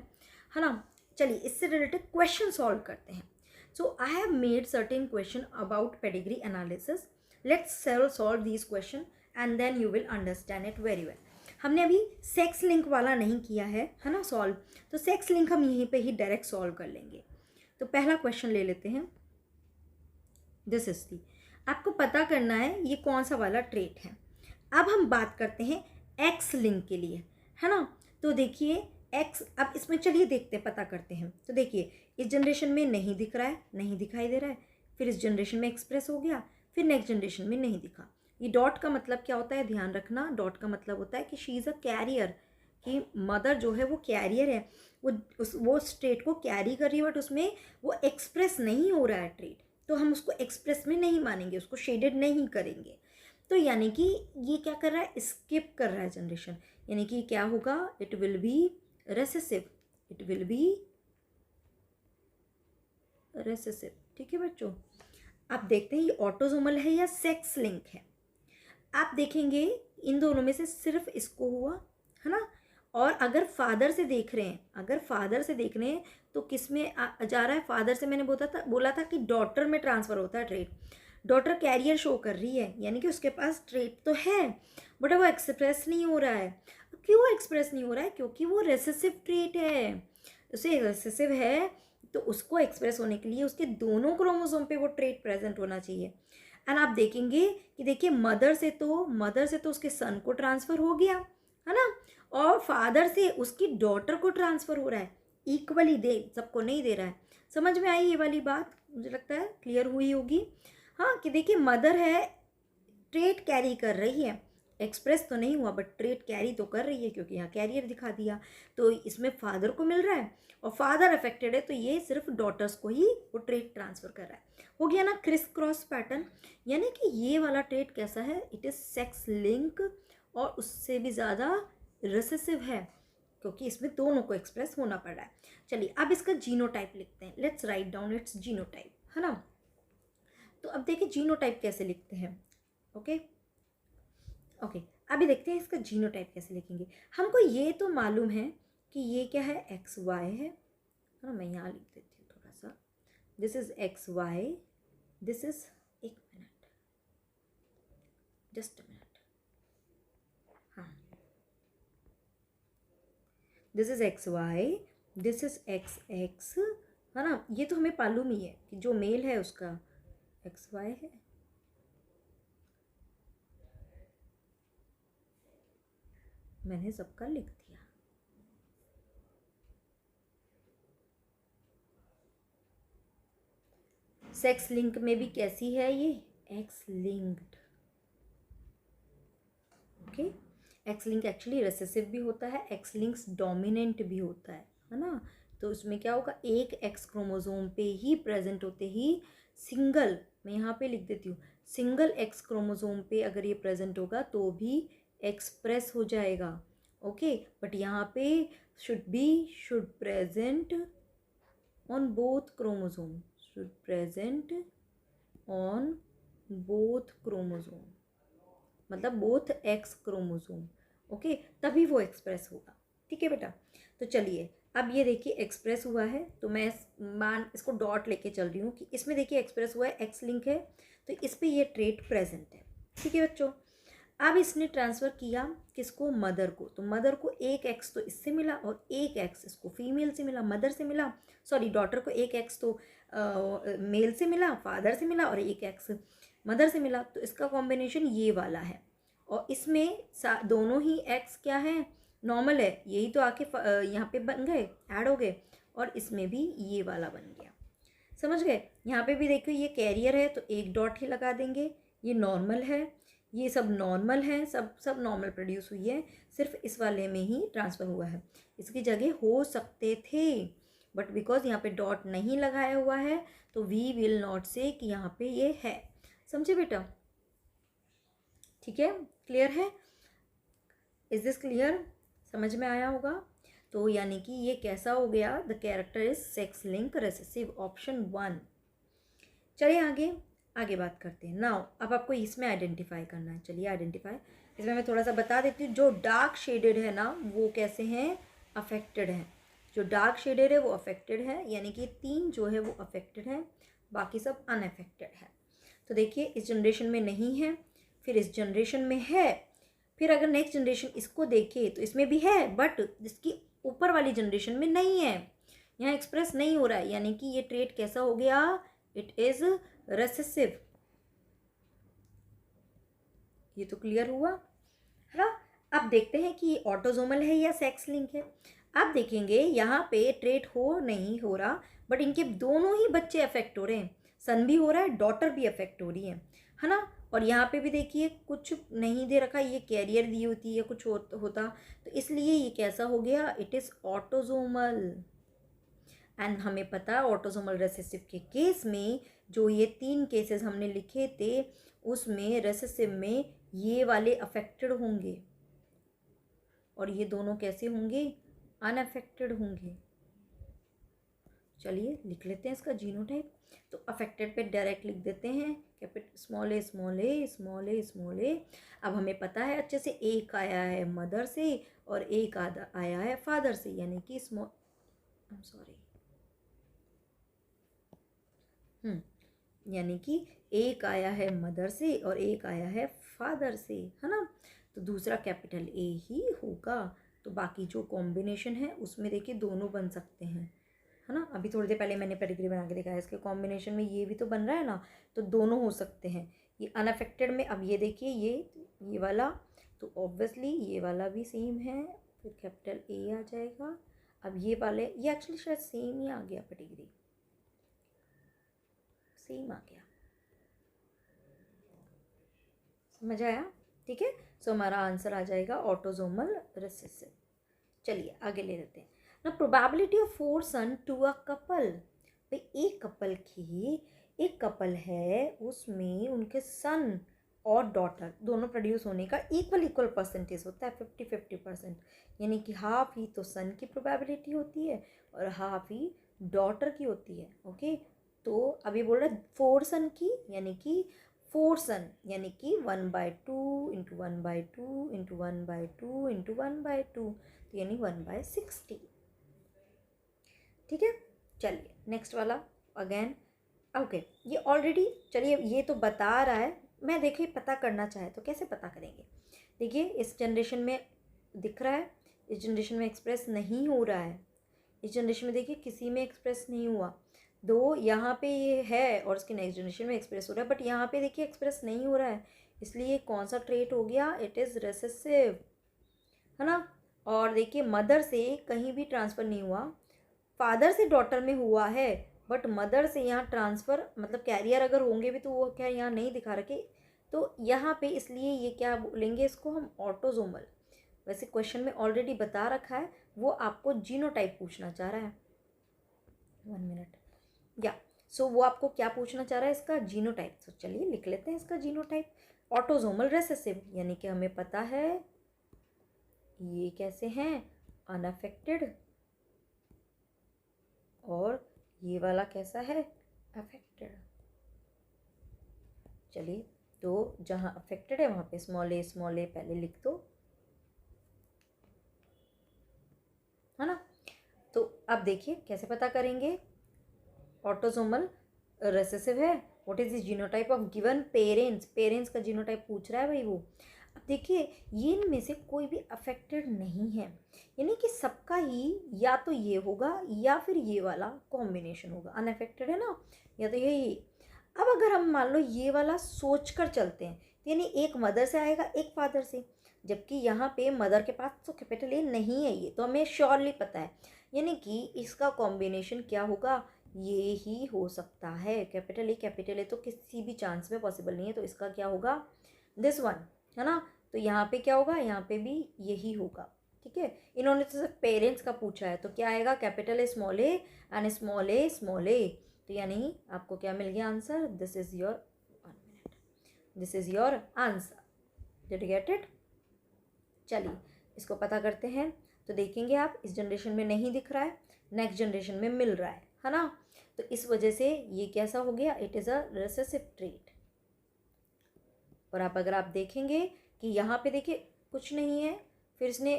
है ना। चलिए इससे रिलेटेड क्वेश्चन सॉल्व करते हैं। So I have made certain question about pedigree analysis. Let's solve this question and then you will understand it very well. हमने अभी सेक्स लिंक वाला नहीं किया है ना सॉल्व, तो सेक्स लिंक हम यहीं पे ही डायरेक्ट सॉल्व कर लेंगे। तो पहला क्वेश्चन ले लेते हैं। दिस इज दी, आपको पता करना है ये कौन सा वाला ट्रेट है। अब हम बात करते हैं एक्स लिंक के लिए, है ना। तो देखिए एक्स, अब इसमें चलिए देखते पता करते हैं। तो देखिए इस जनरेशन में नहीं दिख रहा है, नहीं दिखाई दे रहा है, फिर इस जनरेशन में एक्सप्रेस हो गया, फिर नेक्स्ट जनरेशन में नहीं दिखा। ये डॉट का मतलब क्या होता है, ध्यान रखना, डॉट का मतलब होता है कि शी इज़ अ कैरियर, कि मदर जो है वो कैरियर है, वो ट्रेट को कैरी कर रही है, बट उसमें वो एक्सप्रेस नहीं हो रहा है ट्रेट, तो हम उसको एक्सप्रेस में नहीं मानेंगे, उसको शेडेड नहीं करेंगे। तो यानी कि ये क्या कर रहा है, स्किप कर रहा है जनरेशन, यानी कि क्या होगा, it will be recessive, it will be recessive. ठीक है बच्चों, आप देखते हैं ये ऑटोसोमल है या सेक्स लिंक है। आप देखेंगे इन दोनों में से सिर्फ इसको हुआ, है ना। और अगर फादर से देख रहे हैं, अगर फादर से देख रहे हैं तो किस में जा रहा है, फादर से मैंने बोला था कि डॉटर में ट्रांसफ़र होता है ट्रेट। डॉटर कैरियर शो कर रही है, यानी कि उसके पास ट्रेट तो है बट वो एक्सप्रेस नहीं हो रहा है। क्यों एक्सप्रेस नहीं हो रहा है? क्योंकि वो रेसेसिव ट्रेट है, उसे रेसेसिव है, तो उसको एक्सप्रेस होने के लिए उसके दोनों क्रोमोसोम पे वो ट्रेट प्रेजेंट होना चाहिए। एंड आप देखेंगे कि देखिए मदर से तो उसके सन को ट्रांसफ़र हो गया, है ना, और फादर से उसकी डॉटर को ट्रांसफ़र हो रहा है। इक्वली दे सबको नहीं दे रहा है। समझ में आई ये वाली बात? मुझे लगता है क्लियर हुई होगी। हाँ, कि देखिए मदर है, ट्रेट कैरी कर रही है, एक्सप्रेस तो नहीं हुआ बट ट्रेट कैरी तो कर रही है, क्योंकि यहाँ कैरियर दिखा दिया, तो इसमें फादर को मिल रहा है, और फादर अफेक्टेड है तो ये सिर्फ डॉटर्स को ही वो ट्रेट ट्रांसफ़र कर रहा है। हो गया ना क्रिस क्रॉस पैटर्न। यानी कि ये वाला ट्रेट कैसा है, इट इज़ सेक्स लिंक, और उससे भी ज़्यादा रिसेसिव है, क्योंकि इसमें दोनों को एक्सप्रेस होना पड़ रहा है। चलिए अब इसका जीनोटाइप लिखते हैं। Let's write down it's genotype, है ना। तो अब देखिए जीनोटाइप कैसे लिखते हैं। ओके ओके, अभी देखते हैं इसका जीनोटाइप कैसे लिखेंगे। हमको ये तो मालूम है कि ये क्या है, एक्स वाई है ना। मैं यहाँ लिख देती हूँ थोड़ा सा, this is X Y, this is, एक मिनट, जस्ट अ मिनट, हाँ, this is X Y, this is X X, है ना। ये तो हमें मालूम ही है कि जो मेल है उसका एक्स वाई है। मैंने सबका लिख दिया। सेक्स लिंक में भी कैसी है ये, x linked. Okay, x link actually recessive भी होता है, एक्स लिंक्स डोमिनेंट भी होता है ना। तो उसमें क्या होगा, एक एक्स क्रोमोसोम पे ही प्रेजेंट होते ही सिंगल, मैं यहाँ पे लिख देती हूँ, सिंगल एक्स क्रोमोसोम पे अगर ये प्रेजेंट होगा तो भी एक्सप्रेस हो जाएगा। ओके, बट यहाँ पे should present on both chromosome, should present on both chromosome, मतलब बोथ एक्स क्रोमोसोम। ओके, तभी वो एक्सप्रेस होगा। ठीक है बेटा, तो चलिए अब ये देखिए एक्सप्रेस हुआ है, तो मैं इसको डॉट लेके चल रही हूँ कि इसमें देखिए एक्सप्रेस हुआ है, एक्स लिंक है, तो इस पर ये ट्रेट प्रेजेंट है। ठीक है बच्चों, अब इसने ट्रांसफ़र किया किसको, मदर को, तो मदर को एक एक्स तो इससे मिला और एक एक्स इसको फीमेल से मिला, मदर से मिला, सॉरी डॉटर को एक एक्स तो मेल से मिला, फादर से मिला, और एक एक्स मदर से मिला, तो इसका कॉम्बिनेशन ये वाला है। और इसमें दोनों ही एक्स क्या है, नॉर्मल है, यही तो आके यहाँ पे बन गए, ऐड हो गए, और इसमें भी ये वाला बन गया। समझ गए? यहाँ पे भी देखो ये कैरियर है तो एक डॉट ही लगा देंगे, ये नॉर्मल है, ये सब नॉर्मल है, सब नॉर्मल प्रोड्यूस हुई है, सिर्फ इस वाले में ही ट्रांसफ़र हुआ है। इसकी जगह हो सकते थे बट बिकॉज यहाँ पे डॉट नहीं लगाया हुआ है तो वी विल नॉट से कि यहाँ पे ये है। समझे बेटा? ठीक है, क्लियर है? Is this clear? समझ में आया होगा? तो यानी कि ये कैसा हो गया? The character is sex link recessive, option 1। चलिए आगे आगे बात करते हैं। नाउ अब आपको इसमें आइडेंटिफाई करना है। चलिए आइडेंटिफाई, इसमें मैं थोड़ा सा बता देती हूँ। जो डार्क शेडेड है ना वो कैसे हैं? अफेक्टेड हैं। जो डार्क शेडेड है वो अफेक्टेड है, यानी कि 3 जो है वो अफेक्टेड है, बाकी सब अनअफेक्टेड है। तो देखिए इस जनरेशन में नहीं है, फिर इस जनरेशन में है, फिर अगर नेक्स्ट जनरेशन इसको देखे तो इसमें भी है, बट इसकी ऊपर वाली जनरेशन में नहीं है, यहाँ एक्सप्रेस नहीं हो रहा है। यानी कि ये ट्रेट कैसा हो गया? It is recessive. ये तो क्लियर हुआ है ना? अब देखते हैं कि ये ऑटोजोमल है या सेक्स लिंक है। आप देखेंगे यहाँ पे ट्रेट हो नहीं हो रहा, बट इनके दोनों ही बच्चे अफेक्ट हो रहे हैं। सन भी हो रहा है, डॉटर भी अफेक्ट हो रही है ना? और यहाँ पे भी देखिए कुछ नहीं दे रखा, ये कैरियर दी होती है कुछ होता, तो इसलिए ये कैसा हो गया? It is autosomal. एंड हमें पता है ऑटोसोमल रेसेसिव के केस में जो ये 3 केसेस हमने लिखे थे उसमें रेसेसिव में ये वाले अफेक्टेड होंगे और ये दोनों कैसे होंगे? अनअफेक्टेड होंगे। चलिए लिख लेते हैं इसका जीनोटाइप। तो अफेक्टेड पे डायरेक्ट लिख देते हैं capital small A small A small A small A. अब हमें पता है अच्छे से, एक आया है मदर से और एक आया है फादर से, यानी कि यानी कि एक आया है मदर से और एक आया है फादर से, है ना? तो दूसरा कैपिटल ए ही होगा। तो बाकी जो कॉम्बिनेशन है उसमें देखिए दोनों बन सकते हैं, है ना? अभी थोड़ी देर पहले मैंने पेडिग्री बना के दिखाया, इसके कॉम्बिनेशन में ये भी तो बन रहा है ना, तो दोनों हो सकते हैं। ये अनअफेक्टेड में, अब ये देखिए ये वाला, तो ऑब्वियसली ये वाला भी सेम है, फिर कैपिटल ए आ जाएगा। अब ये वाले, ये एक्चुअली शायद सेम ही आ गया, पेडिग्री सेम आ गया। समझ आया? ठीक है, सो हमारा आंसर आ जाएगा ऑटोजोमल रिसेसिव। चलिए आगे ले लेते हैं ना। Probability of 4 son to a couple. भाई एक कपल है, उसमें उनके सन और डॉटर दोनों प्रोड्यूस होने का इक्वल परसेंटेज होता है, 50-50%। यानी कि हाफ ही तो सन की प्रोबेबिलिटी होती है और हाफ ही डॉटर की होती है। ओके, तो अभी बोल रहा है 4 सन की, यानी कि 4 सन यानी कि 1/2 इंटू 1/2 इंटू 1/2 इंटू 1/2, तो यानी 1/60। ठीक है, चलिए नेक्स्ट वाला अगेन। ओके, ये ऑलरेडी, चलिए ये तो बता रहा है, मैं देखिए पता करना चाहे तो कैसे पता करेंगे? देखिए इस जनरेशन में दिख रहा है, इस जनरेशन में एक्सप्रेस नहीं हो रहा है, इस जनरेशन में देखिए किसी में एक्सप्रेस नहीं हुआ। दो यहाँ पे ये है और उसके नेक्स्ट जनरेशन में एक्सप्रेस हो रहा है, बट यहाँ पे देखिए एक्सप्रेस नहीं हो रहा है, इसलिए कौन सा ट्रेट हो गया? इट इज़ रेसेसिव, है ना? और देखिए मदर से कहीं भी ट्रांसफ़र नहीं हुआ, फादर से डॉटर में हुआ है, बट मदर से यहाँ ट्रांसफ़र, मतलब कैरियर अगर होंगे भी तो वो क्या यहाँ नहीं दिखा रखे, तो यहाँ पे इसलिए ये क्या बोलेंगे इसको हम? ऑटोजोमल। वैसे क्वेश्चन में ऑलरेडी बता रखा है, वो आपको जीनोटाइप पूछना चाह रहा है। 1 मिनट, या सो वो आपको क्या पूछना चाह रहा है? इसका जीनोटाइप। तो चलिए लिख लेते हैं इसका जीनोटाइप। ऑटोजोमल रेसेसिव, यानी कि हमें पता है ये कैसे हैं? अनअफेक्टेड, और ये वाला कैसा है? अफेक्टेड। चलिए, तो जहाँ अफेक्टेड है वहाँ पे स्मॉल ए पहले लिख दो, है ना? तो अब देखिए कैसे पता करेंगे ऑटोसोमल रेसेसिव है। What is the genotype of given parents? Parents का जीनोटाइप पूछ रहा है भाई वो। अब देखिए ये इनमें से कोई भी अफेक्टेड नहीं है, यानी कि सबका ही या तो ये होगा या फिर ये वाला कॉम्बिनेशन होगा। अनअफेक्टेड है ना, या तो यही। अब अगर हम मान लो ये वाला सोच कर चलते हैं, तो यानी एक मदर से आएगा एक फादर से, जबकि यहाँ पे मदर के पास तो कैपिटल ए नहीं है, ये तो हमें श्योरली पता है, यानी कि इसका कॉम्बिनेशन क्या होगा? ये ही हो सकता है। कैपिटल ए तो किसी भी चांस में पॉसिबल नहीं है, तो इसका क्या होगा? दिस वन, है ना? तो यहाँ पे क्या होगा? यहाँ पे भी यही होगा। ठीक है, इन्होंने तो सिर्फ पेरेंट्स का पूछा है, तो क्या आएगा, capital A small A and small A small A. तो यानी आपको क्या मिल गया answer, this is your, this is your answer. Did you get it? चलिए इसको पता करते हैं। तो देखेंगे आप, इस जनरेशन में नहीं दिख रहा है, नेक्स्ट जनरेशन में मिल रहा है ना। तो इस वजह से ये कैसा हो गया, it is a recessive trait. और आप अगर आप देखेंगे कि यहाँ पे देखिए कुछ नहीं है, फिर इसने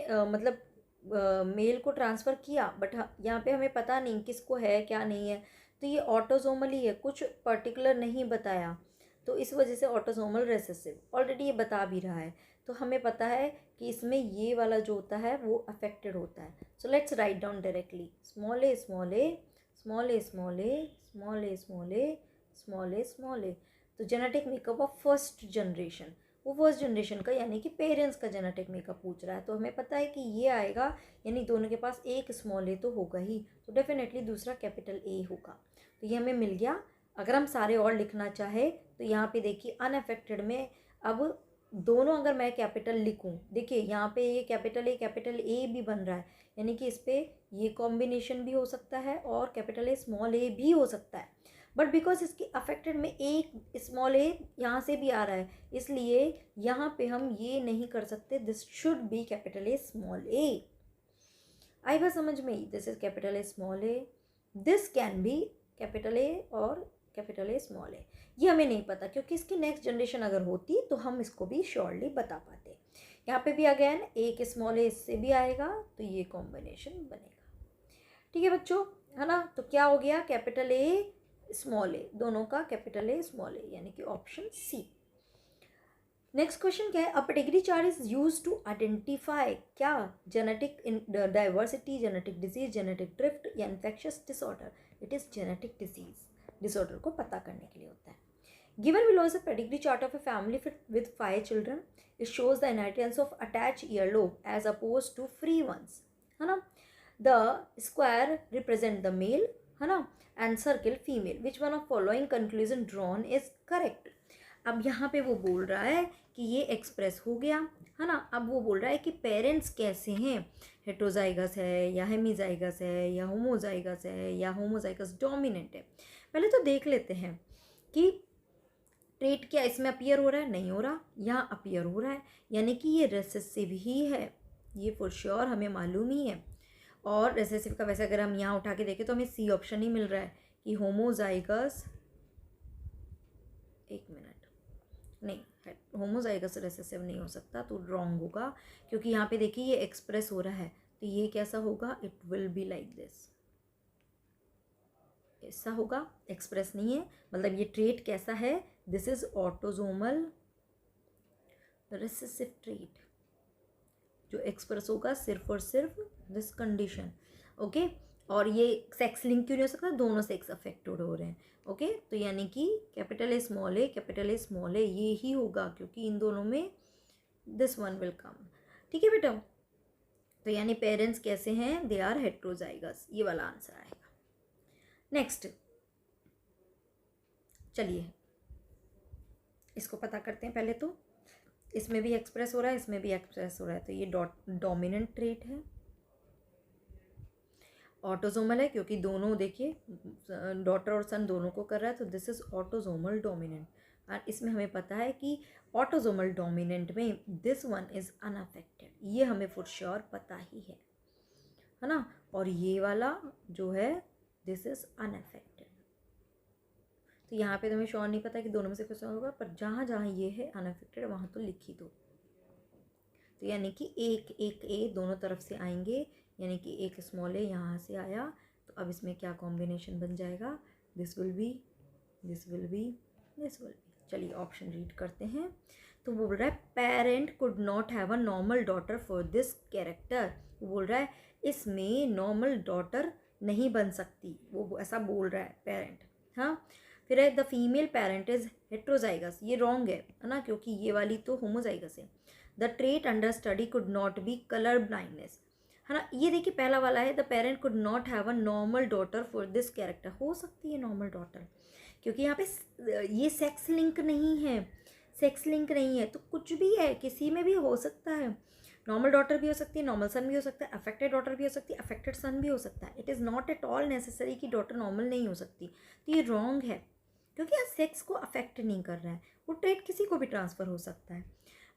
मेल को ट्रांसफ़र किया, बट यहाँ पे हमें पता नहीं किसको है क्या नहीं है, तो ये ऑटोसोमल ही है, कुछ पर्टिकुलर नहीं बताया, तो इस वजह से ऑटोसोमल रिसेसिव ऑलरेडी ये बता भी रहा है। तो हमें पता है कि इसमें ये वाला जो होता है वो अफेक्टेड होता है। So let's write down directly, small A small A small A small A small A small A small A small A. तो genetic makeup of first generation, वो फर्स्ट जनरेशन का यानी कि पेरेंट्स का जेनेटिक मेकअप पूछ रहा है, तो हमें पता है कि ये आएगा, यानी दोनों के पास एक स्मॉल ए तो होगा ही, तो डेफिनेटली दूसरा कैपिटल ए होगा। तो ये हमें मिल गया। अगर हम सारे और लिखना चाहे तो यहाँ पे देखिए अनअफेक्टेड में अब दोनों अगर मैं कैपिटल लिखूँ, देखिए यहाँ पे ये कैपिटल ए भी बन रहा है, यानी कि इस पर ये कॉम्बिनेशन भी हो सकता है और कैपिटल ए स्मॉल ए भी हो सकता है, बट बिकॉज इसकी अफेक्टेड में एक स्मॉल ए यहाँ से भी आ रहा है, इसलिए यहाँ पे हम ये नहीं कर सकते, this should be capital A small A. आई बात समझ में, this is capital A small A, this can be capital A और कैपिटल ए स्मॉल ए। ये हमें नहीं पता, क्योंकि इसकी नेक्स्ट जनरेशन अगर होती तो हम इसको भी श्योरली बता पाते। यहाँ पे भी अगेन एक स्मॉल ए इससे भी आएगा, तो ये कॉम्बिनेशन बनेगा। ठीक है बच्चों, है ना। तो क्या हो गया, कैपिटल ए स्मॉल ए, दोनों का कैपिटल ए स्मॉल ए, यानी कि ऑप्शन सी। नेक्स्ट क्वेश्चन क्या है, a pedigree chart is use to identify क्या, genetic diversity, genetic disease, genetic drift या infectious disorder. It is genetic disorder को पता करने के लिए होता है। Given below is a pedigree chart of a family with 5 children, it shows the inheritance of attach earlobe as oppose to free ones, है ना। The square represent the male, है ना, and circle female, which one of following conclusion drawn is correct. अब यहाँ पे वो बोल रहा है कि ये एक्सप्रेस हो गया, है ना। अब वो बोल रहा है कि पेरेंट्स कैसे हैं, हेट्रोजाइगस है या हेमीजाइगस है या होमोजाइगस है या होमोजाइगस डोमिनेंट है। पहले तो देख लेते हैं कि ट्रेट क्या इसमें अपीयर हो रहा है, नहीं हो रहा, यहाँ अपीयर हो रहा है, यानी कि ये रिसेसिव ही है, ये फॉर श्योर हमें मालूम ही है। और रिसेसिव का वैसे अगर हम यहाँ उठा के देखें तो हमें सी ऑप्शन ही मिल रहा है कि होमोजाइगस, एक मिनट, नहीं, होमोजाइगस रिसेसिव नहीं हो सकता, तो रॉन्ग होगा, क्योंकि यहाँ पे देखिए ये एक्सप्रेस हो रहा है, तो ये कैसा होगा, it will be like this, ऐसा होगा, एक्सप्रेस नहीं है। मतलब ये ट्रेट कैसा है, this is autosomal recessive trait, जो एक्सप्रेस होगा सिर्फ और सिर्फ दिस कंडीशन, ओके। और ये सेक्स लिंक क्यों नहीं हो सकता, दोनों सेक्स अफेक्टेड हो रहे हैं, ओके। तो यानी कि capital A small A, capital A small A ये ही होगा, क्योंकि इन दोनों में दिस वन विल कम। ठीक है बेटा, तो यानी पेरेंट्स कैसे हैं, दे आर हेट्रोजाइगस, ये वाला आंसर आएगा। नेक्स्ट, चलिए इसको पता करते हैं। पहले तो इसमें भी एक्सप्रेस हो रहा है, इसमें भी एक्सप्रेस हो रहा है, तो ये डोमिनेंट ट्रेट है, ऑटोसोमल है, क्योंकि दोनों देखिए डॉटर और सन दोनों को कर रहा है, तो दिस इज ऑटोसोमल डोमिनेंट। और इसमें हमें पता है कि ऑटोसोमल डोमिनेंट में दिस वन इज अनअफेक्टेड, ये हमें फॉर श्योर पता ही है ना। और ये वाला जो है दिस इज अनअफेक्टेड, तो यहाँ पे तो हमें श्योर नहीं पता कि दोनों में से कुछ होगा, पर जहाँ जहाँ ये है अनअफेक्टेड वहाँ तो लिख ही दो। तो यानी कि एक एक ए दोनों तरफ से आएंगे, यानी कि एक स्मॉल ए यहाँ से आया, तो अब इसमें क्या कॉम्बिनेशन बन जाएगा, this will be, this will be, this will be. चलिए ऑप्शन रीड करते हैं। तो बोल रहा है parent could not have a normal daughter for this character, वो बोल रहा है इसमें नॉर्मल डॉटर नहीं बन सकती, वो ऐसा बोल रहा है पेरेंट। हाँ, फिर है the female parent is heterozygous, ये रॉन्ग है ना, क्योंकि ये वाली तो होमोजाइगस है। The trait under study could not be colour blindness, है ना। ये देखिए पहला वाला है the parent could not have a normal daughter for this character, हो सकती है नॉर्मल डॉटर, क्योंकि यहाँ पे ये सेक्स लिंक नहीं है, सेक्स लिंक नहीं है, तो कुछ भी है, किसी में भी हो सकता है। नॉर्मल डॉटर भी हो सकती है, नॉर्मल सन भी हो सकता है, अफेक्टेड डॉटर भी हो सकती है, अफेक्टेड सन भी हो सकता है। It is not at all necessary कि डॉटर नॉर्मल नहीं हो सकती। तो ये रॉन्ग है, क्योंकि यहाँ सेक्स को अफेक्ट नहीं कर रहा है, वो ट्रेट किसी को भी ट्रांसफ़र हो सकता है।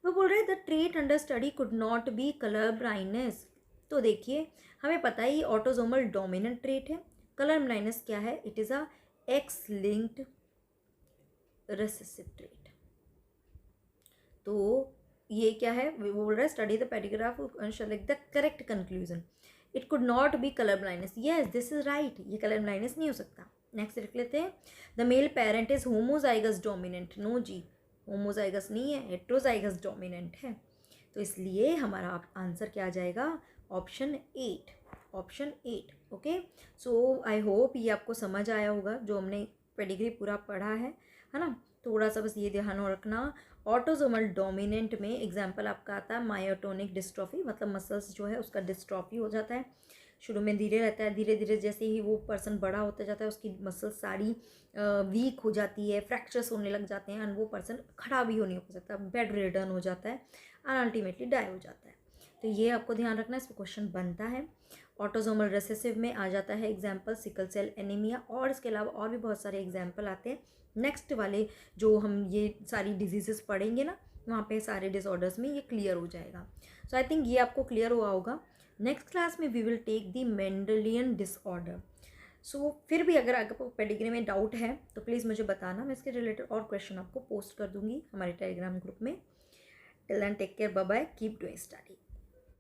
वो बोल रहे हैं the trait under study could not be colour blindness. तो देखिए, हमें पता है ये ऑटोसोमल डोमिनेंट ट्रेट है। कलर ब्लाइंडनेस क्या है? It is a x linked recessive trait. तो ये क्या है? वो बोल रहा है study the paragraph select the correct conclusion. It could not be colour blindness. Yes, this is right, ये कलर ब्लाइंडनेस नहीं हो सकता। नेक्स्ट लिख लेते हैं, the mail parent is homozygous dominant. No जी, होमोजाइगस नहीं है, हेट्रोजाइगस डोमिनेंट है। तो इसलिए हमारा आंसर क्या आ जाएगा? Option 8, option 8। Okay, so I hope ये आपको समझ आया होगा जो हमने पेडिग्री पूरा पढ़ा है ना। थोड़ा सा बस ये ध्यान रखना, ऑटोसोमल डोमिनेंट में एग्जाम्पल आपका आता है मायोटोनिक डिस्ट्रॉफी, मतलब मसल्स जो है उसका डिस्ट्रॉफी हो जाता है। शुरू में धीरे रहता है, धीरे धीरे जैसे ही वो पर्सन बड़ा होता जाता है उसकी मसल्स सारी वीक हो जाती है, फ्रैक्चर्स होने लग जाते हैं, एंड वो पर्सन खड़ा भी नहीं हो सकता, बेड रिडन हो जाता है, एंड अल्टीमेटली डाई हो जाता है। तो ये आपको ध्यान रखना, इस पर क्वेश्चन बनता है। ऑटोसोमल रिसेसिव में आ जाता है एग्जाम्पल सिकल सेल एनीमिया, और इसके अलावा और भी बहुत सारे एग्जाम्पल आते हैं। नेक्स्ट वाले जो हम ये सारी डिजीज़ेस पढ़ेंगे ना, वहाँ पे सारे डिसऑर्डर्स में ये क्लियर हो जाएगा। सो आई थिंक ये आपको क्लियर हुआ होगा। नेक्स्ट क्लास में we will take the Mendelian disorder. So फिर भी अगर आपको पेडिग्री में डाउट है तो प्लीज़ मुझे बताना, मैं इसके रिलेटेड और क्वेश्चन आपको पोस्ट कर दूंगी हमारे टेलीग्राम ग्रुप में। Till then take care, bye bye, keep doing study.